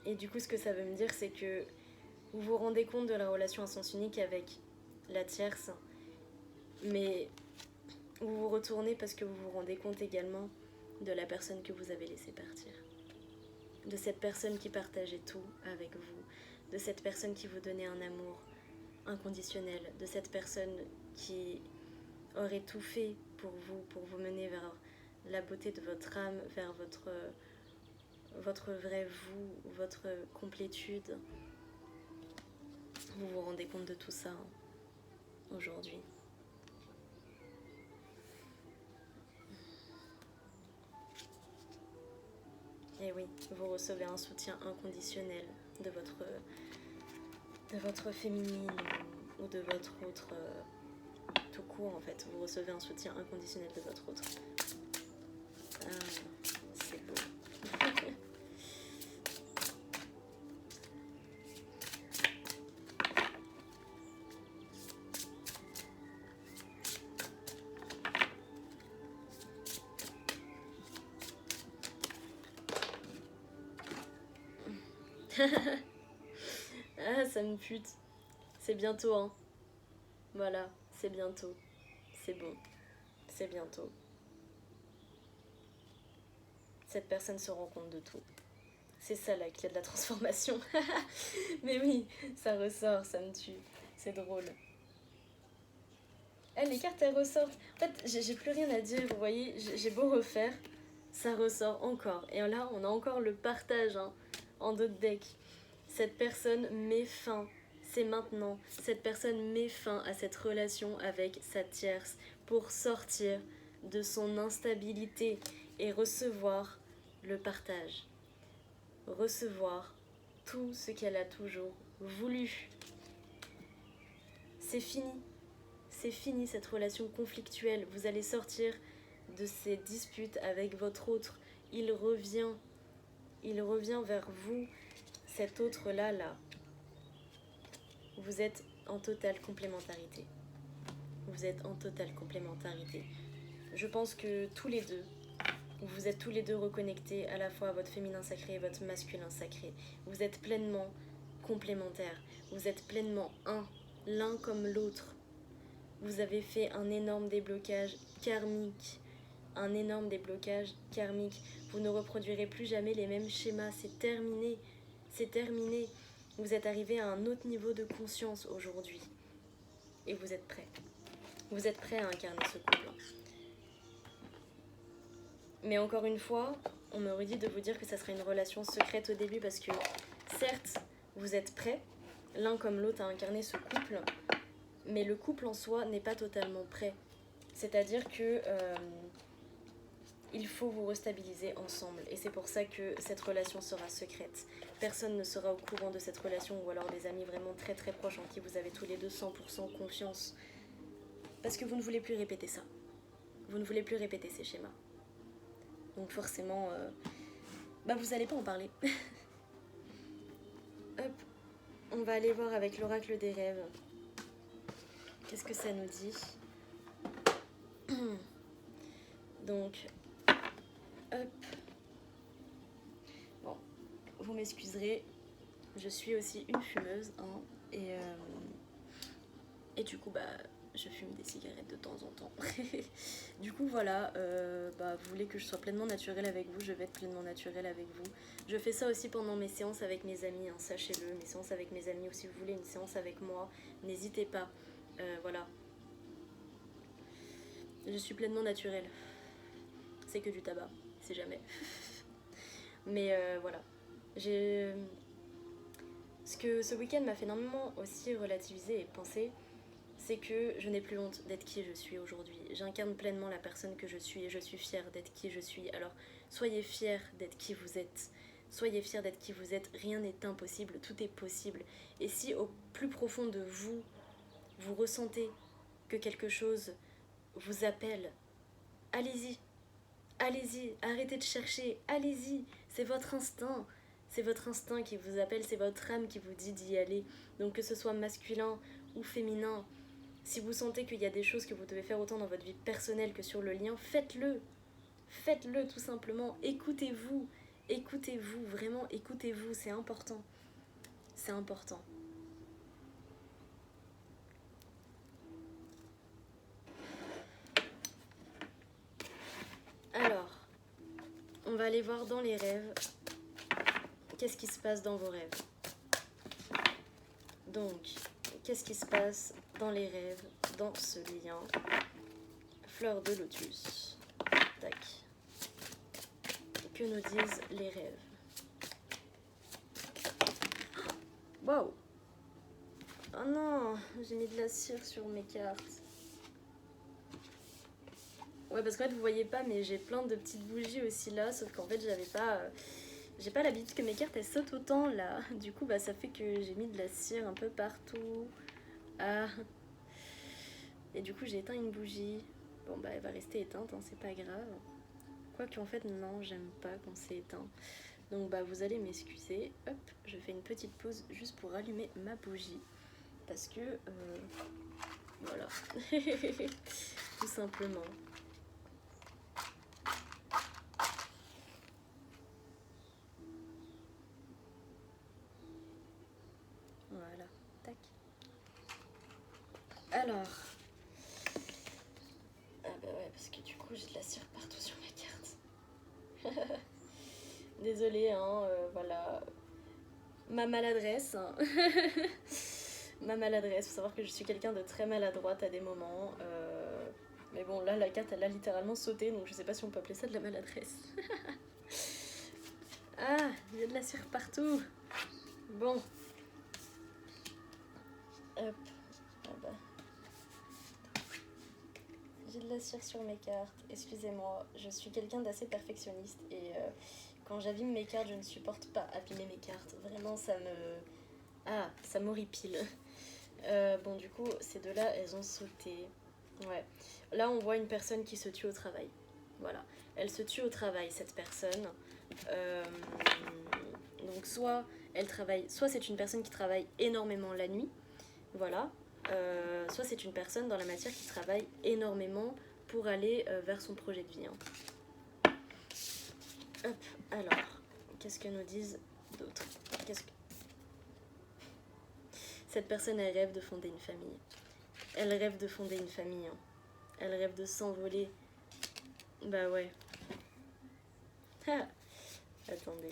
du coup, ce que ça veut me dire, c'est que vous vous rendez compte de la relation à sens unique avec la tierce. Mais vous vous retournez parce que vous vous rendez compte également de la personne que vous avez laissée partir. De cette personne qui partageait tout avec vous. De cette personne qui vous donnait un amour inconditionnel. De cette personne qui aurait tout fait pour vous mener vers la beauté de votre âme, vers votre vrai vous, votre complétude. Vous vous rendez compte de tout ça aujourd'hui. Et oui, vous recevez un soutien inconditionnel de votre de votre féminine ou de votre autre, tout court en fait. Vous recevez un soutien inconditionnel de votre autre. Ah, c'est beau. Ah, ça me pute. C'est bientôt, hein. Voilà, c'est bientôt. C'est bon. C'est bientôt. Cette personne se rend compte de tout. C'est ça la clé de la transformation. Mais oui, ça ressort, ça me tue. C'est drôle. Eh, les cartes, elles ressortent. En fait, j'ai plus rien à dire, vous voyez. J'ai beau refaire, ça ressort encore. Et là, on a encore le partage, hein, en d'autres decks. Cette personne met fin, c'est maintenant, cette personne met fin à cette relation avec sa tierce pour sortir de son instabilité et recevoir le partage. Recevoir tout ce qu'elle a toujours voulu. C'est fini. C'est fini cette relation conflictuelle. Vous allez sortir de ces disputes avec votre autre. Il revient vers vous. Cet autre-là, vous êtes en totale complémentarité. Vous êtes en totale complémentarité. Je pense que vous êtes tous les deux reconnectés à la fois à votre féminin sacré et votre masculin sacré. Vous êtes pleinement complémentaires. Vous êtes pleinement un, l'un comme l'autre. Vous avez fait un énorme déblocage karmique. Un énorme déblocage karmique. Vous ne reproduirez plus jamais les mêmes schémas. C'est terminé. C'est terminé. Vous êtes arrivé à un autre niveau de conscience aujourd'hui. Et vous êtes prêts. Vous êtes prêts à incarner ce couple. Mais encore une fois, on m'aurait dit de vous dire que ça serait une relation secrète au début parce que, certes, vous êtes prêts, l'un comme l'autre, à incarner ce couple, mais le couple en soi n'est pas totalement prêt. C'est-à-dire que il faut vous restabiliser ensemble. Et c'est pour ça que cette relation sera secrète. Personne ne sera au courant de cette relation, ou alors des amis vraiment très très proches en qui vous avez tous les deux 100% confiance. Parce que vous ne voulez plus répéter ça. Vous ne voulez plus répéter ces schémas. Donc forcément, vous n'allez pas en parler. Hop, on va aller voir avec l'oracle des rêves. Qu'est-ce que ça nous dit? Donc, hop. Bon, vous m'excuserez, je suis aussi une fumeuse, hein, et du coup, je fume des cigarettes de temps en temps. Du coup, voilà, vous voulez que je sois pleinement naturelle avec vous, je vais être pleinement naturelle avec vous. Je fais ça aussi pendant mes séances avec mes amis, hein, sachez-le, mes séances avec mes amis, ou si vous voulez une séance avec moi, n'hésitez pas, voilà. Je suis pleinement naturelle. C'est que du tabac, c'est jamais. Mais voilà. Ce que ce week-end m'a fait énormément aussi relativiser et penser, c'est que je n'ai plus honte d'être qui je suis aujourd'hui. J'incarne pleinement la personne que je suis et je suis fière d'être qui je suis. Alors, soyez fiers d'être qui vous êtes. Soyez fiers d'être qui vous êtes. Rien n'est impossible, tout est possible. Et si au plus profond de vous, vous ressentez que quelque chose vous appelle, allez-y. Allez-y, arrêtez de chercher, allez-y. C'est votre instinct. C'est votre instinct qui vous appelle, c'est votre âme qui vous dit d'y aller. Donc que ce soit masculin ou féminin, si vous sentez qu'il y a des choses que vous devez faire autant dans votre vie personnelle que sur le lien, faites-le. Faites-le tout simplement. Écoutez-vous. Écoutez-vous, vraiment écoutez-vous, c'est important. C'est important. Alors, on va aller voir dans les rêves. Qu'est-ce qui se passe dans vos rêves? Donc, qu'est-ce qui se passe dans les rêves, dans ce lien? Fleur de lotus. Tac. Que nous disent les rêves? Waouh! Oh non, j'ai mis de la cire sur mes cartes. Ouais, parce qu'en fait, vous voyez pas, mais j'ai plein de petites bougies aussi là, sauf qu'en fait, J'ai pas l'habitude que mes cartes elles sautent autant là. Du coup bah ça fait que j'ai mis de la cire un peu partout. Ah. Et du coup j'ai éteint une bougie. Bon bah elle va rester éteinte, hein, c'est pas grave. Quoique en fait non, j'aime pas quand c'est éteint. Donc bah vous allez m'excuser. Hop, je fais une petite pause juste pour allumer ma bougie. Parce que voilà. Tout simplement. Voilà, tac. Alors. Ah bah ouais, parce que du coup j'ai de la cire partout sur ma carte. Désolée, hein, voilà. Ma maladresse. Hein. Ma maladresse, faut savoir que je suis quelqu'un de très maladroite à des moments. Mais bon, là la carte elle a littéralement sauté, donc je sais pas si on peut appeler ça de la maladresse. Ah, il y a de la cire partout. Bon. Hop. Ah bah. J'ai de la cire sur mes cartes. Excusez-moi, je suis quelqu'un d'assez perfectionniste et quand j'abîme mes cartes, je ne supporte pas abîmer mes cartes. Vraiment, ça me... Ah, ça m'horripile. Bon, du coup, ces deux-là, elles ont sauté. Ouais. Là, on voit une personne qui se tue au travail. Voilà. Elle se tue au travail, cette personne. Euh, donc, soit elle travaille... Soit c'est une personne qui travaille énormément la nuit. Voilà. Soit c'est une personne dans la matière qui travaille énormément pour aller vers son projet de vie. Hein. Hop, alors, qu'est-ce que nous disent d'autres? Cette personne, elle rêve de fonder une famille. Elle rêve de fonder une famille. Hein. Elle rêve de s'envoler. Bah ouais. Attendez.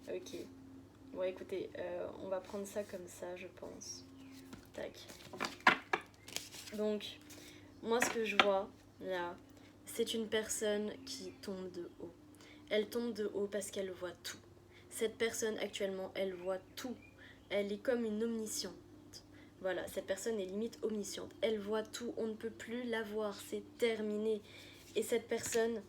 Ok. Bon, écoutez, on va prendre ça comme ça, je pense. Tac. Donc, moi, ce que je vois, là, c'est une personne qui tombe de haut. Elle tombe de haut parce qu'elle voit tout. Cette personne, actuellement, elle voit tout. Elle est comme une omnisciente. Voilà, cette personne est limite omnisciente. Elle voit tout, on ne peut plus la voir, c'est terminé. Et cette personne,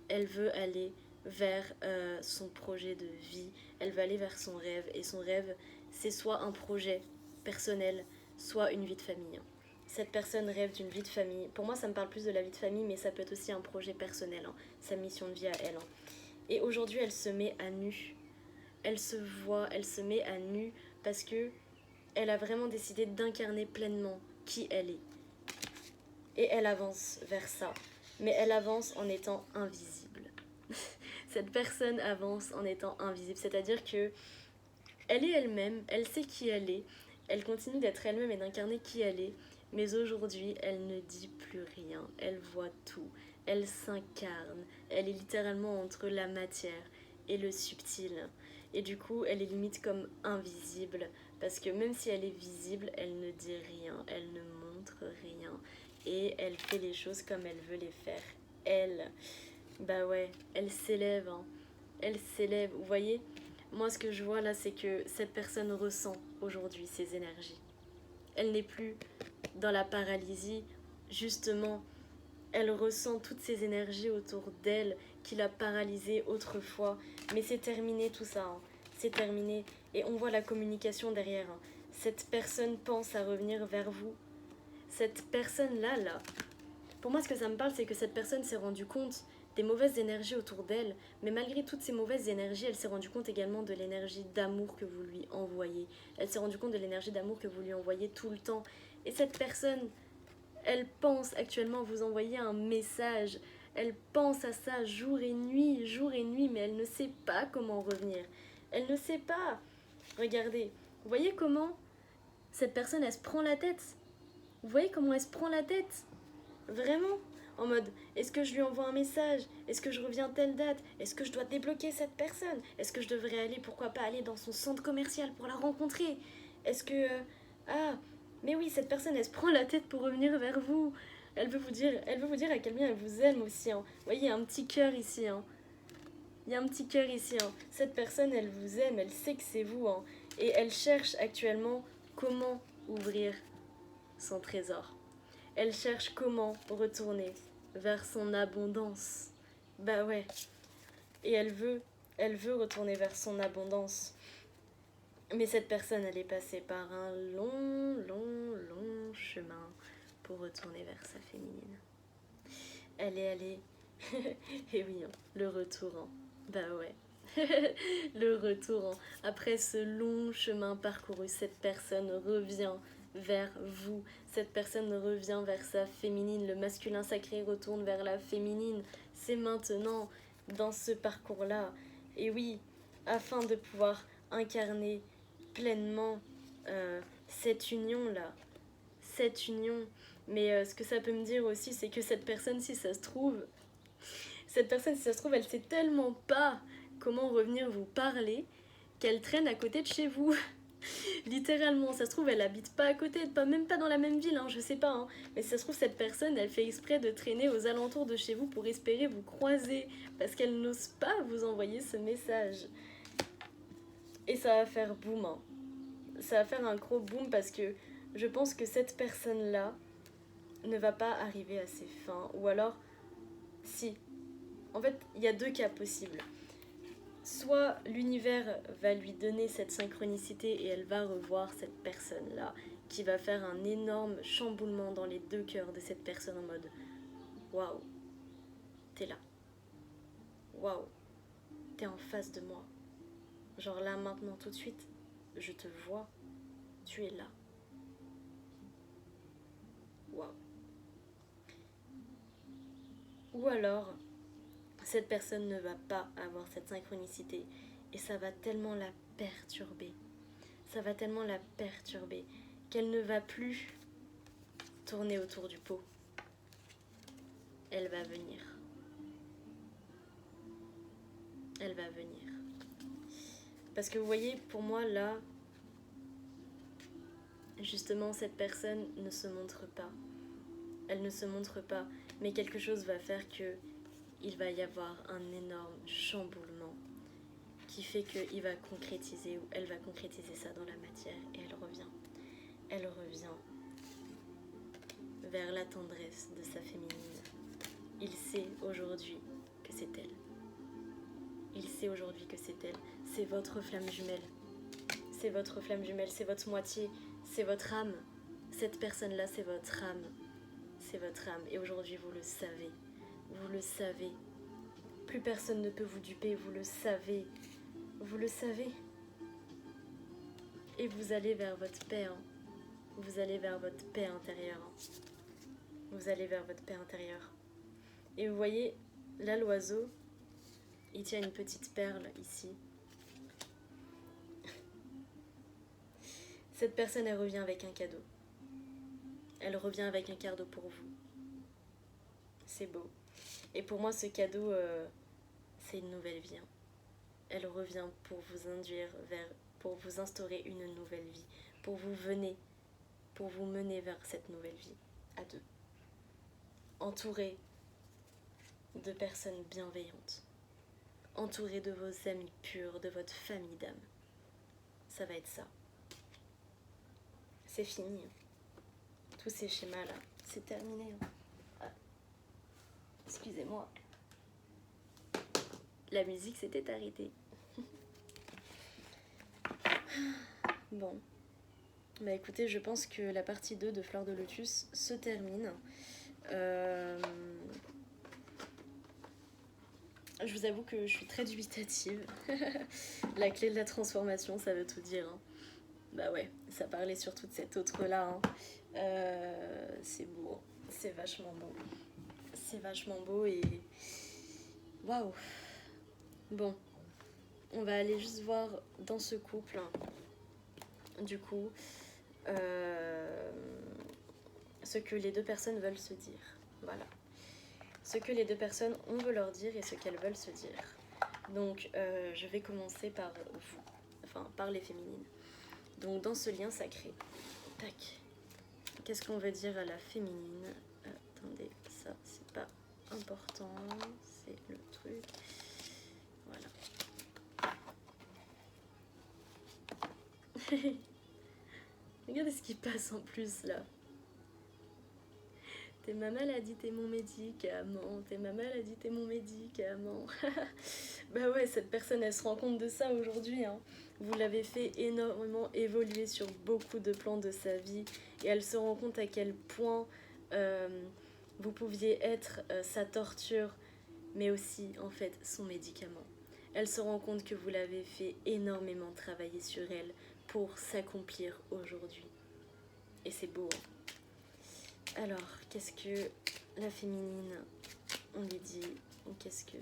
elle veut aller vers son projet de vie, elle veut aller vers son rêve. Et son rêve, c'est soit un projet personnel, soit une vie de famille. Cette personne rêve d'une vie de famille. Pour moi, ça me parle plus de la vie de famille, mais ça peut être aussi un projet personnel, hein, sa mission de vie à elle. Hein. Et aujourd'hui, elle se met à nu. Elle se voit, elle se met à nu parce que elle a vraiment décidé d'incarner pleinement qui elle est. Et elle avance vers ça. Mais elle avance en étant invisible. Cette personne avance en étant invisible. C'est-à-dire que elle est elle-même, elle sait qui elle continue d'être elle-même et d'incarner qui elle est. Mais aujourd'hui, elle ne dit plus rien. Elle voit tout. Elle s'incarne. Elle est littéralement entre la matière et le subtil. Et du coup, elle est limite comme invisible. Parce que même si elle est visible, elle ne dit rien. Elle ne montre rien. Et elle fait les choses comme elle veut les faire. Elle, bah ouais, elle s'élève. Hein. Elle s'élève. Vous voyez, moi ce que je vois là, c'est que cette personne ressent aujourd'hui ses énergies. Elle n'est plus dans la paralysie. Justement, elle ressent toutes ces énergies autour d'elle qui l'a paralysée autrefois. Mais c'est terminé tout ça. Hein. C'est terminé. Et on voit la communication derrière. Hein. Cette personne pense à revenir vers vous. Cette personne-là, pour moi, ce que ça me parle, c'est que cette personne s'est rendue compte des mauvaises énergies autour d'elle, mais malgré toutes ces mauvaises énergies, elle s'est rendue compte également de l'énergie d'amour que vous lui envoyez. Elle s'est rendue compte de l'énergie d'amour que vous lui envoyez tout le temps. Et cette personne, elle pense actuellement vous envoyer un message. Elle pense à ça jour et nuit, mais elle ne sait pas comment revenir. Elle ne sait pas. Regardez, vous voyez comment cette personne, elle se prend la tête. Vous voyez comment elle se prend la tête. Vraiment. En mode, est-ce que je lui envoie un message? Est-ce que je reviens telle date? Est-ce que je dois débloquer cette personne? Est-ce que je devrais aller, pourquoi pas aller dans son centre commercial pour la rencontrer? Est-ce que... ah, mais oui, cette personne, elle se prend la tête pour revenir vers vous. Elle veut vous dire à quel point elle vous aime aussi. Hein. Vous voyez, il y a un petit cœur ici. Hein. Il y a un petit cœur ici. Hein. Cette personne, elle vous aime, elle sait que c'est vous. Hein. Et elle cherche actuellement comment ouvrir son trésor. Elle cherche comment retourner vers son abondance. Bah ouais. Et elle veut retourner vers son abondance. Mais cette personne, elle est passée par un long chemin pour retourner vers sa féminine. Elle est allée... Et oui, hein, le retour. Hein. Bah ouais. Le retour. Hein. Après ce long chemin parcouru, cette personne revient vers vous. Cette personne revient vers sa féminine. Le masculin sacré retourne vers la féminine. C'est maintenant, dans ce parcours-là. Et oui, afin de pouvoir incarner pleinement cette union-là. Cette union. Mais ce que ça peut me dire aussi, c'est que cette personne, si ça se trouve, elle sait tellement pas comment revenir vous parler qu'elle traîne à côté de chez vous. Littéralement, ça se trouve, elle habite pas à côté, même pas dans la même ville, hein, je sais pas. Hein. Mais ça se trouve, cette personne, elle fait exprès de traîner aux alentours de chez vous pour espérer vous croiser. Parce qu'elle n'ose pas vous envoyer ce message. Et ça va faire boum. Hein. Ça va faire un gros boom parce que je pense que cette personne-là ne va pas arriver à ses fins. Ou alors, si. En fait, il y a deux cas possibles. Soit l'univers va lui donner cette synchronicité et elle va revoir cette personne-là, qui va faire un énorme chamboulement dans les deux cœurs de cette personne en mode waouh, t'es là. Waouh, t'es en face de moi. Genre là, maintenant, tout de suite, je te vois, tu es là. Waouh. Ou alors, cette personne ne va pas avoir cette synchronicité et ça va tellement la perturber. Ça va tellement la perturber qu'elle ne va plus tourner autour du pot. Elle va venir. Elle va venir. Parce que vous voyez, pour moi, là, justement, cette personne ne se montre pas. Elle ne se montre pas, mais quelque chose va faire que il va y avoir un énorme chamboulement qui fait qu'il va concrétiser, ou elle va concrétiser ça dans la matière, et elle revient. Elle revient vers la tendresse de sa féminine. Il sait aujourd'hui que c'est elle. Il sait aujourd'hui que c'est elle. C'est votre flamme jumelle. C'est votre flamme jumelle, c'est votre moitié, c'est votre âme. Cette personne-là, c'est votre âme. C'est votre âme. Et aujourd'hui, vous le savez. Vous le savez. Plus personne ne peut vous duper, vous le savez. Vous le savez. Et vous allez vers votre paix. Hein. Vous allez vers votre paix intérieure. Hein. Vous allez vers votre paix intérieure. Et vous voyez, là, l'oiseau, il tient une petite perle ici. Cette personne, elle revient avec un cadeau. Elle revient avec un cadeau pour vous. C'est beau. Et pour moi, ce cadeau, c'est une nouvelle vie. Hein. Elle revient pour vous induire pour vous instaurer une nouvelle vie, pour vous mener vers cette nouvelle vie, à deux. Entourée de personnes bienveillantes, entourée de vos amis purs, de votre famille d'âme. Ça va être ça. C'est fini. Tous ces schémas-là, c'est terminé. Ah. Excusez-moi. La musique s'était arrêtée. Bon. Bah écoutez, je pense que la partie 2 de Fleur de Lotus se termine. Je vous avoue que je suis très dubitative. La clé de la transformation, ça veut tout dire. Hein. Bah ouais, ça parlait surtout de cet autre-là. Hein. C'est beau, c'est vachement beau. C'est vachement beau et... Waouh. Bon, on va aller juste voir dans ce couple, du coup, ce que les deux personnes veulent se dire. Voilà. Ce que les deux personnes on veut leur dire et ce qu'elles veulent se dire. Donc, je vais commencer par vous, enfin, par les féminines. Donc, dans ce lien sacré, tac, qu'est-ce qu'on veut dire à la féminine ? Attendez, ça c'est pas important, c'est le truc. Voilà. Regardez ce qui passe en plus là. T'es ma maladie, t'es mon médicament. T'es ma maladie, t'es mon médicament. Bah ouais, cette personne, elle se rend compte de ça aujourd'hui. Hein. Vous l'avez fait énormément évoluer sur beaucoup de plans de sa vie. Et elle se rend compte à quel point vous pouviez être sa torture, mais aussi, en fait, son médicament. Elle se rend compte que vous l'avez fait énormément travailler sur elle pour s'accomplir aujourd'hui. Et c'est beau, hein. Alors, qu'est-ce que la féminine, on lui dit, ou qu'est-ce que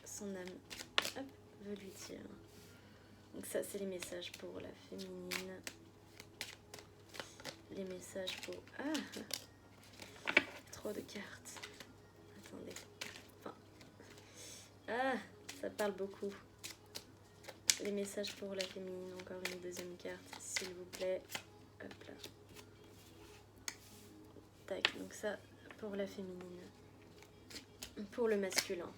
son âme veut lui dire. Donc ça, c'est les messages pour la féminine. Les messages pour... Ah, trop de cartes. Attendez. Enfin... Ah, ça parle beaucoup. Les messages pour la féminine, encore une deuxième carte, s'il vous plaît. Hop là. Tac, donc ça, pour la féminine. Pour le masculin.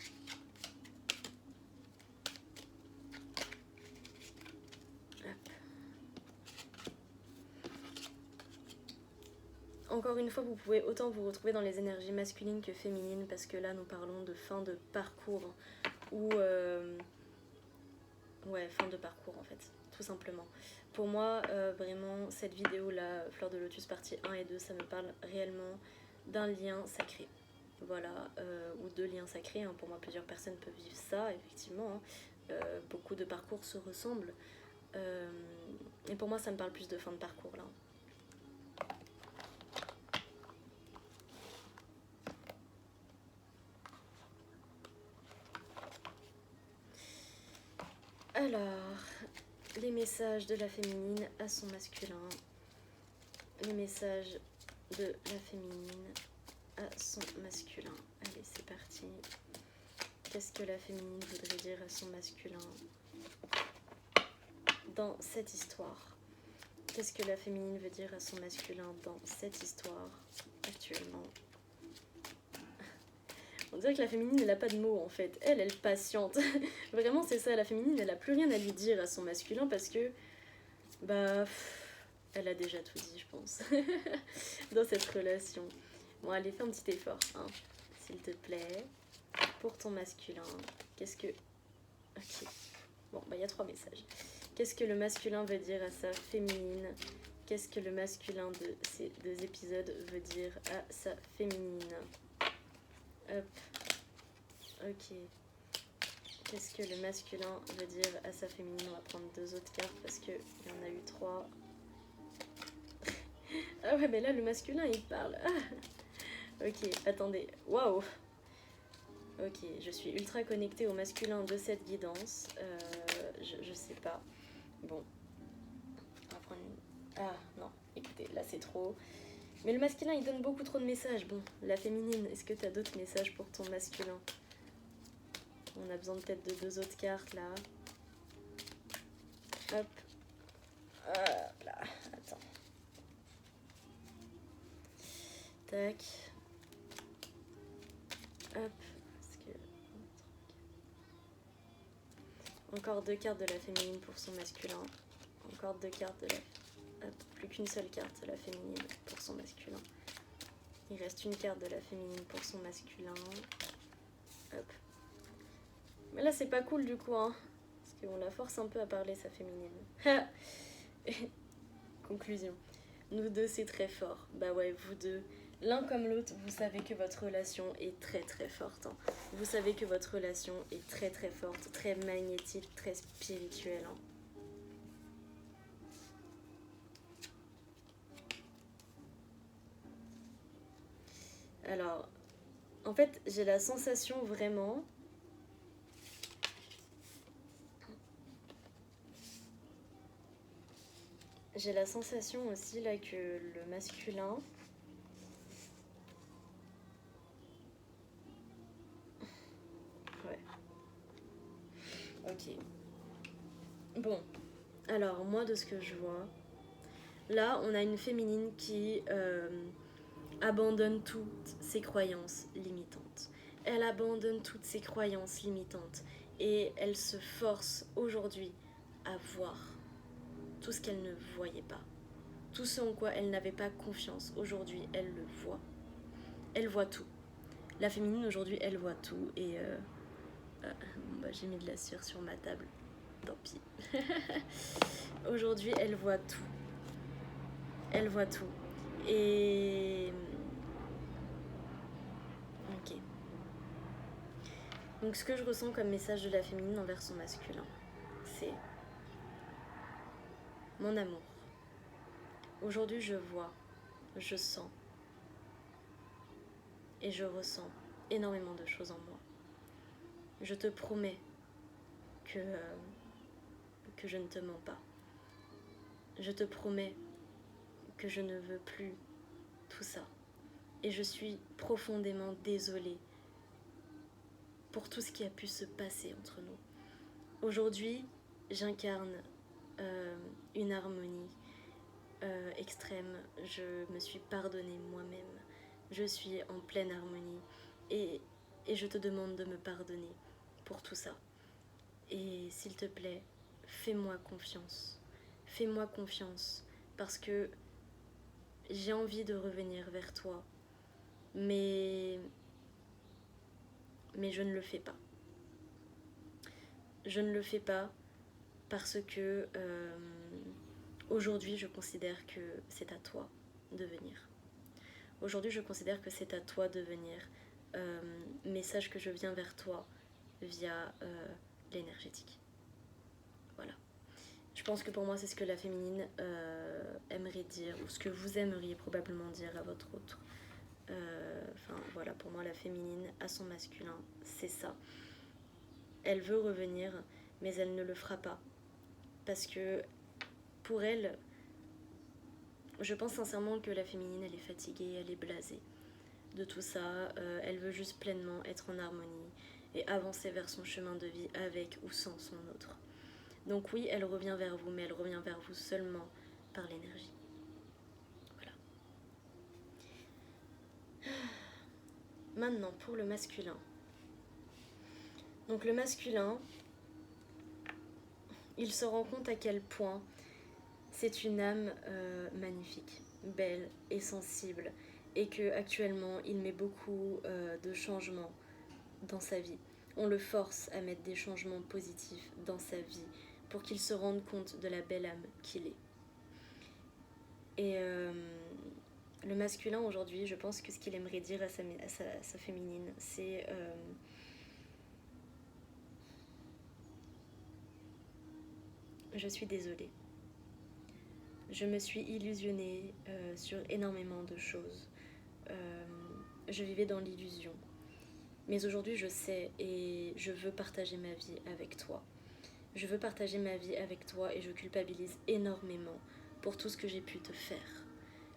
Encore une fois, vous pouvez autant vous retrouver dans les énergies masculines que féminines, parce que là, nous parlons de fin de parcours, ou... Ouais, fin de parcours, en fait, tout simplement. Pour moi, vraiment, cette vidéo-là, Fleur de Lotus partie 1 et 2, ça me parle réellement d'un lien sacré. Voilà, ou de liens sacrés, hein. Pour moi, plusieurs personnes peuvent vivre ça, effectivement. Hein. Beaucoup de parcours se ressemblent. Et pour moi, ça me parle plus de fin de parcours, là. Alors, les messages de la féminine à son masculin. Les messages de la féminine à son masculin. Allez, c'est parti. Qu'est-ce que la féminine voudrait dire à son masculin dans cette histoire? Qu'est-ce que la féminine veut dire à son masculin dans cette histoire actuellement? On dirait que la féminine, elle n'a pas de mots en fait. Elle patiente. Vraiment, c'est ça. La féminine, elle n'a plus rien à lui dire à son masculin parce que, bah, elle a déjà tout dit, je pense, dans cette relation. Bon, allez, fais un petit effort, hein, s'il te plaît. Pour ton masculin, qu'est-ce que... Ok. Bon, bah, il y a 3 messages. Qu'est-ce que le masculin veut dire à sa féminine? Qu'est-ce que le masculin de ces 2 épisodes veut dire à sa féminine? Hop. Ok. Qu'est-ce que le masculin veut dire à sa féminine? On va prendre 2 autres cartes parce qu'il y en a eu 3. Ah ouais, mais là, le masculin, il parle. Ah. Ok, attendez. Waouh. Ok, je suis ultra connectée au masculin de cette guidance. Je sais pas. Bon. On va prendre une... Ah, non. Écoutez, là, c'est trop... Mais le masculin, il donne beaucoup trop de messages. Bon, la féminine, est-ce que tu as d'autres messages pour ton masculin? On a besoin peut-être de 2 autres cartes, là. Hop. Là, attends. Tac. Hop. Encore 2 cartes de la féminine pour son masculin. Encore 2 cartes de la... Hop, plus qu'une seule carte de la féminine pour son masculin. Il reste une carte de la féminine pour son masculin. Hop. Mais là, c'est pas cool du coup, hein. Parce qu'on la force un peu à parler, sa féminine. Conclusion. Nous deux, c'est très fort. Bah ouais, vous deux, l'un comme l'autre, vous savez que votre relation est très très forte. Hein. Vous savez que votre relation est très très forte, très magnétique, très spirituelle. Hein. Alors, en fait, j'ai la sensation vraiment... J'ai la sensation aussi là que le masculin... Ouais. Ok. Bon. Alors, moi, de ce que je vois... Là, on a une féminine qui abandonne toutes ses croyances limitantes. Elle abandonne toutes ses croyances limitantes et elle se force aujourd'hui à voir tout ce qu'elle ne voyait pas. Tout ce en quoi elle n'avait pas confiance, aujourd'hui elle le voit. Elle voit tout. La féminine aujourd'hui elle voit tout et j'ai mis de la cire sur ma table, tant pis. Aujourd'hui elle voit tout. Elle voit tout. Et... ok. Donc ce que je ressens comme message de la féminine envers son masculin, c'est mon amour. Aujourd'hui je vois, je sens et je ressens énormément de choses en moi. Je te promets que je ne te mens pas. Je te promets que je ne veux plus tout ça. Et je suis profondément désolée pour tout ce qui a pu se passer entre nous. Aujourd'hui, j'incarne une harmonie extrême. Je me suis pardonnée moi-même. Je suis en pleine harmonie. Et je te demande de me pardonner pour tout ça. Et s'il te plaît, fais-moi confiance. Fais-moi confiance parce que j'ai envie de revenir vers toi. Mais je ne le fais pas. Je ne le fais pas parce que aujourd'hui je considère que c'est à toi de venir. Aujourd'hui je considère que c'est à toi de venir. Message que je viens vers toi via l'énergétique. Voilà. Je pense que pour moi c'est ce que la féminine aimerait dire, ou ce que vous aimeriez probablement dire à votre autre. Voilà, pour moi la féminine à son masculin, c'est ça. Elle veut revenir, mais elle ne le fera pas. Parce que pour elle, je pense sincèrement que la féminine, elle est fatiguée, elle est blasée de tout ça. Elle veut juste pleinement être en harmonie et avancer vers son chemin de vie avec ou sans son autre. Donc oui, elle revient vers vous, mais elle revient vers vous seulement par l'énergie. Voilà. Maintenant, pour le masculin. Donc le masculin, il se rend compte à quel point c'est une âme magnifique, belle et sensible, et que actuellement il met beaucoup de changements dans sa vie. On le force à mettre des changements positifs dans sa vie pour qu'il se rende compte de la belle âme qu'il est. Et le masculin aujourd'hui, je pense que ce qu'il aimerait dire à sa féminine, c'est je suis désolée. Je me suis illusionnée sur énormément de choses. Je vivais dans l'illusion. Mais aujourd'hui, je sais et je veux partager ma vie avec toi. Je veux partager ma vie avec toi et je culpabilise énormément pour tout ce que j'ai pu te faire.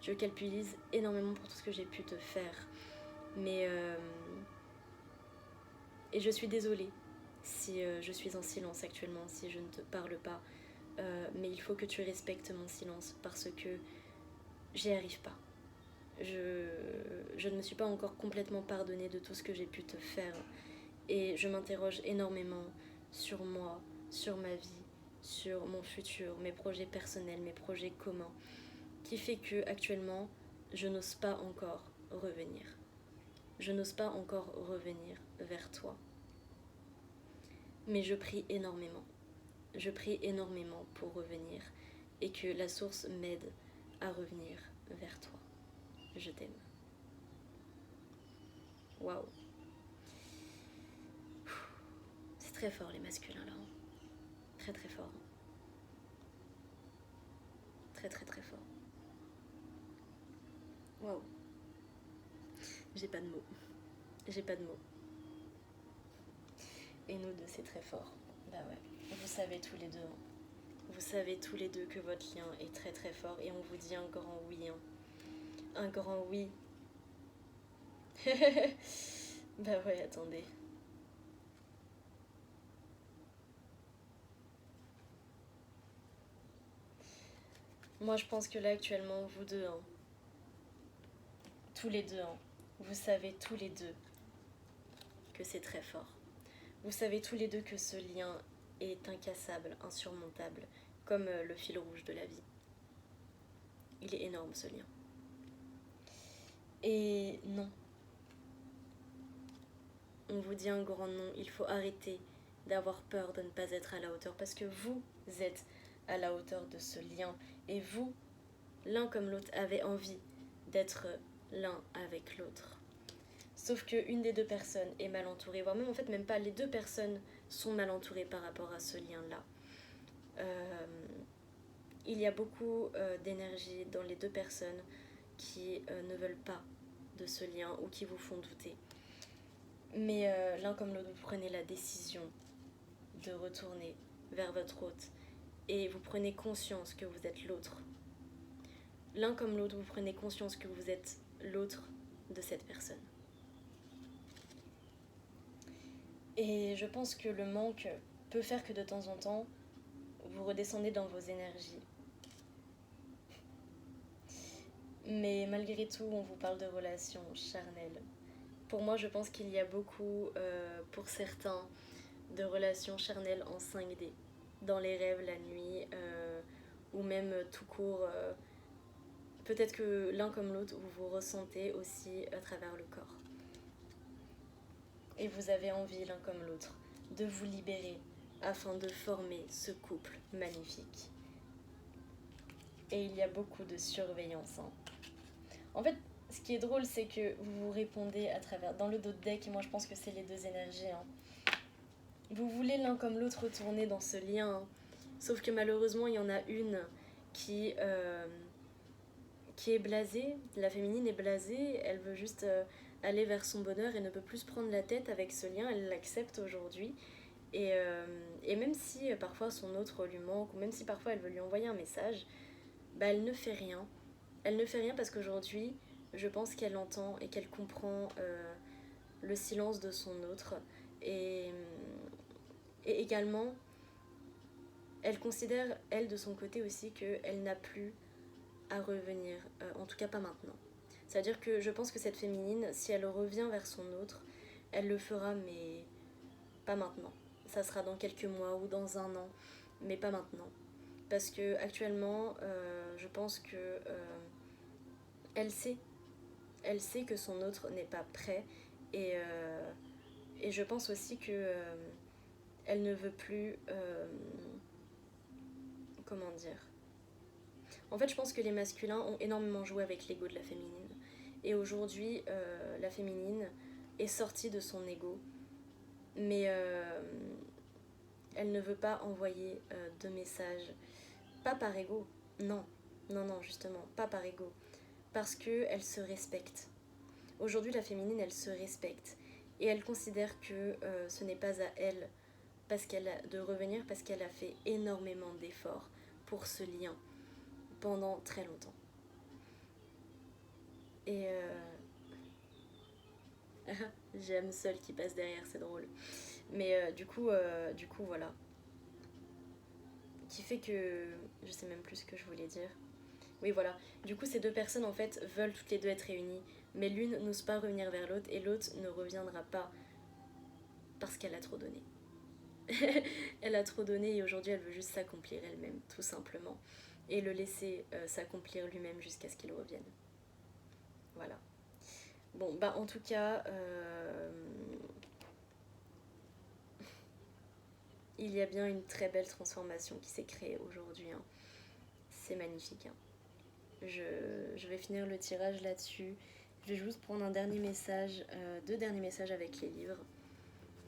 Je culpabilise énormément pour tout ce que j'ai pu te faire. Mais... et je suis désolée si je suis en silence actuellement, si je ne te parle pas. Mais il faut que tu respectes mon silence parce que j'y arrive pas. Je ne me suis pas encore complètement pardonnée de tout ce que j'ai pu te faire. Et je m'interroge énormément sur moi, sur ma vie, sur mon futur, mes projets personnels, mes projets communs, qui fait que actuellement, je n'ose pas encore revenir. Je n'ose pas encore revenir vers toi. Mais je prie énormément. Je prie énormément pour revenir et que la source m'aide à revenir vers toi. Je t'aime. Waouh. C'est très fort les masculins là. Très très fort. Très très très fort. Waouh. J'ai pas de mots. J'ai pas de mots. Et nous deux, c'est très fort. Bah ouais. Vous savez tous les deux. Vous savez tous les deux que votre lien est très très fort et on vous dit un grand oui. Hein. Un grand oui. Bah ouais, attendez. Moi, je pense que là, actuellement, vous deux, hein, tous les deux, hein, vous savez tous les deux que c'est très fort. Vous savez tous les deux que ce lien est incassable, insurmontable, comme le fil rouge de la vie. Il est énorme ce lien. Et non. On vous dit un grand non, il faut arrêter d'avoir peur de ne pas être à la hauteur, parce que vous êtes à la hauteur de ce lien, et vous, l'un comme l'autre, avez envie d'être l'un avec l'autre. Sauf qu'une des deux personnes est mal entourée, voire même en fait même pas, les deux personnes sont mal entourées par rapport à ce lien-là. Il y a beaucoup d'énergie dans les deux personnes qui ne veulent pas de ce lien ou qui vous font douter. Mais l'un comme l'autre, vous prenez la décision de retourner vers votre hôte et vous prenez conscience que vous êtes l'autre. L'un comme l'autre, vous prenez conscience que vous êtes l'autre de cette personne. Et je pense que le manque peut faire que de temps en temps, vous redescendez dans vos énergies. Mais malgré tout, on vous parle de relations charnelles. Pour moi, je pense qu'il y a beaucoup, pour certains, de relations charnelles en 5D. Dans les rêves, la nuit, ou même tout court. Peut-être que l'un comme l'autre, vous vous ressentez aussi à travers le corps. Et vous avez envie, l'un comme l'autre, de vous libérer afin de former ce couple magnifique. Et il y a beaucoup de surveillance. Hein. En fait, ce qui est drôle, c'est que vous vous répondez à travers... Dans le dos de deck, et moi je pense que c'est les deux énergies. Hein. Vous voulez l'un comme l'autre retourner dans ce lien. Hein. Sauf que malheureusement, il y en a une qui est blasée. La féminine est blasée. Elle veut juste aller vers son bonheur et ne peut plus se prendre la tête avec ce lien. Elle l'accepte aujourd'hui. Et même si parfois son autre lui manque, ou même si parfois elle veut lui envoyer un message, bah elle ne fait rien. Elle ne fait rien parce qu'aujourd'hui, je pense qu'elle entend et qu'elle comprend le silence de son autre. Et également, elle considère, elle de son côté aussi, qu'elle n'a plus à revenir, en tout cas pas maintenant. C'est-à-dire que je pense que cette féminine, si elle revient vers son autre, elle le fera, mais pas maintenant. Ça sera dans quelques mois ou dans un an, mais pas maintenant. Parce que actuellement, je pense que elle sait que son autre n'est pas prêt, et je pense aussi que elle ne veut plus, comment dire. En fait, je pense que les masculins ont énormément joué avec l'ego de la féminine, et aujourd'hui, la féminine est sortie de son ego, mais elle ne veut pas envoyer de messages, pas par ego, non, justement, pas par ego, parce qu'elle se respecte. Aujourd'hui, la féminine, elle se respecte, et elle considère que ce n'est pas à elle de revenir, parce qu'elle a fait énormément d'efforts pour ce lien pendant très longtemps. Et j'aime seul qui passe derrière, c'est drôle. Mais du coup, voilà. Qui fait que... Je sais même plus ce que je voulais dire. Oui, voilà. Du coup, ces deux personnes, en fait, veulent toutes les deux être réunies. Mais l'une n'ose pas revenir vers l'autre, et l'autre ne reviendra pas parce qu'elle a trop donné. Elle a trop donné, et aujourd'hui, elle veut juste s'accomplir elle-même, tout simplement. Et le laisser s'accomplir lui-même jusqu'à ce qu'il revienne. Voilà. Bon, bah en tout cas... il y a bien une très belle transformation qui s'est créée aujourd'hui. Hein. C'est magnifique. Hein. Je vais finir le tirage là-dessus. Je vais juste prendre un dernier message, 2 derniers messages avec les livres.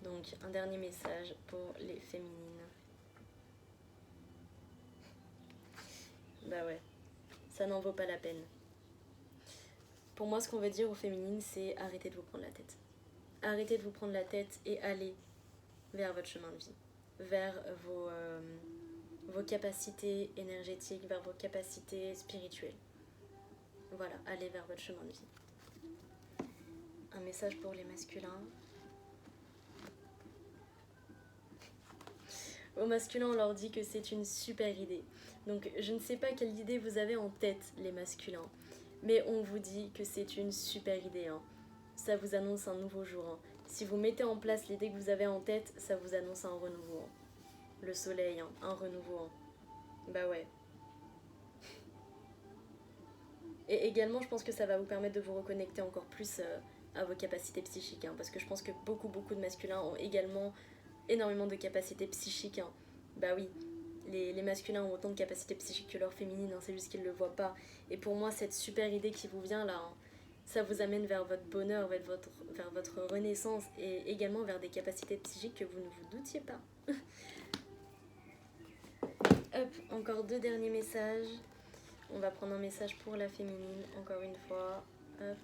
Donc un dernier message pour les féminines. Bah ouais, ça n'en vaut pas la peine. Pour moi, ce qu'on veut dire aux féminines, c'est arrêtez de vous prendre la tête. Arrêtez de vous prendre la tête et allez vers votre chemin de vie. Vers vos capacités énergétiques, vers vos capacités spirituelles. Voilà, allez vers votre chemin de vie. Un message pour les masculins. Aux masculins, on leur dit que c'est une super idée. Donc, je ne sais pas quelle idée vous avez en tête, les masculins. Mais on vous dit que c'est une super idée, hein. Ça vous annonce un nouveau jour, hein. Si vous mettez en place l'idée que vous avez en tête, ça vous annonce un renouveau, hein. Le soleil, hein, un renouveau, hein. Bah ouais. Et également, je pense que ça va vous permettre de vous reconnecter encore plus à vos capacités psychiques, hein, parce que je pense que beaucoup de masculins ont également énormément de capacités psychiques, hein. Bah oui, les masculins ont autant de capacités psychiques que leurs féminines, hein, c'est juste qu'ils ne le voient pas. Et pour moi, cette super idée qui vous vient là, hein, ça vous amène vers votre bonheur, vers votre renaissance et également vers des capacités psychiques que vous ne vous doutiez pas. Hop, encore 2 derniers messages. On va prendre un message pour la féminine, encore une fois. Hop.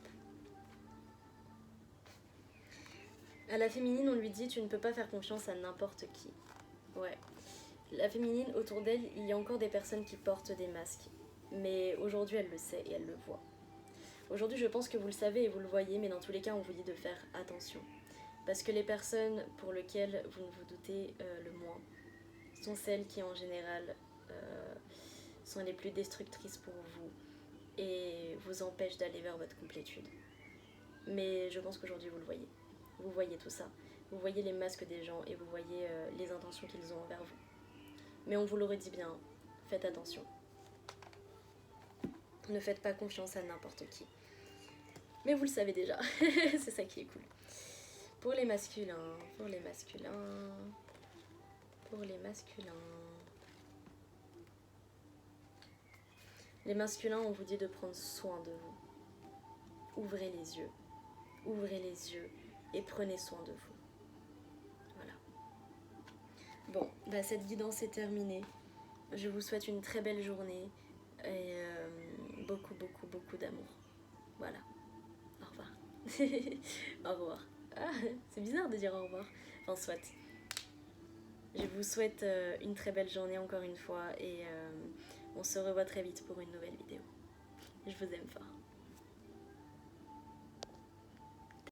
À la féminine, on lui dit tu ne peux pas faire confiance à n'importe qui. Ouais. La féminine, autour d'elle, il y a encore des personnes qui portent des masques. Mais aujourd'hui, elle le sait et elle le voit. Aujourd'hui, je pense que vous le savez et vous le voyez, mais dans tous les cas, on vous dit de faire attention. Parce que les personnes pour lesquelles vous ne vous doutez le moins sont celles qui, en général, sont les plus destructrices pour vous et vous empêchent d'aller vers votre complétude. Mais je pense qu'aujourd'hui, vous le voyez. Vous voyez tout ça. Vous voyez les masques des gens et vous voyez les intentions qu'ils ont envers vous. Mais on vous le redit bien, faites attention. Ne faites pas confiance à n'importe qui. Mais vous le savez déjà, c'est ça qui est cool. Pour les masculins, pour les masculins, pour les masculins. Les masculins, on vous dit de prendre soin de vous. Ouvrez les yeux et prenez soin de vous. Voilà. Bon, bah cette guidance est terminée. Je vous souhaite une très belle journée et beaucoup d'amour. Voilà. Au revoir. Au revoir. Ah, c'est bizarre de dire au revoir. Enfin, soit. Je vous souhaite une très belle journée encore une fois et on se revoit très vite pour une nouvelle vidéo. Je vous aime fort.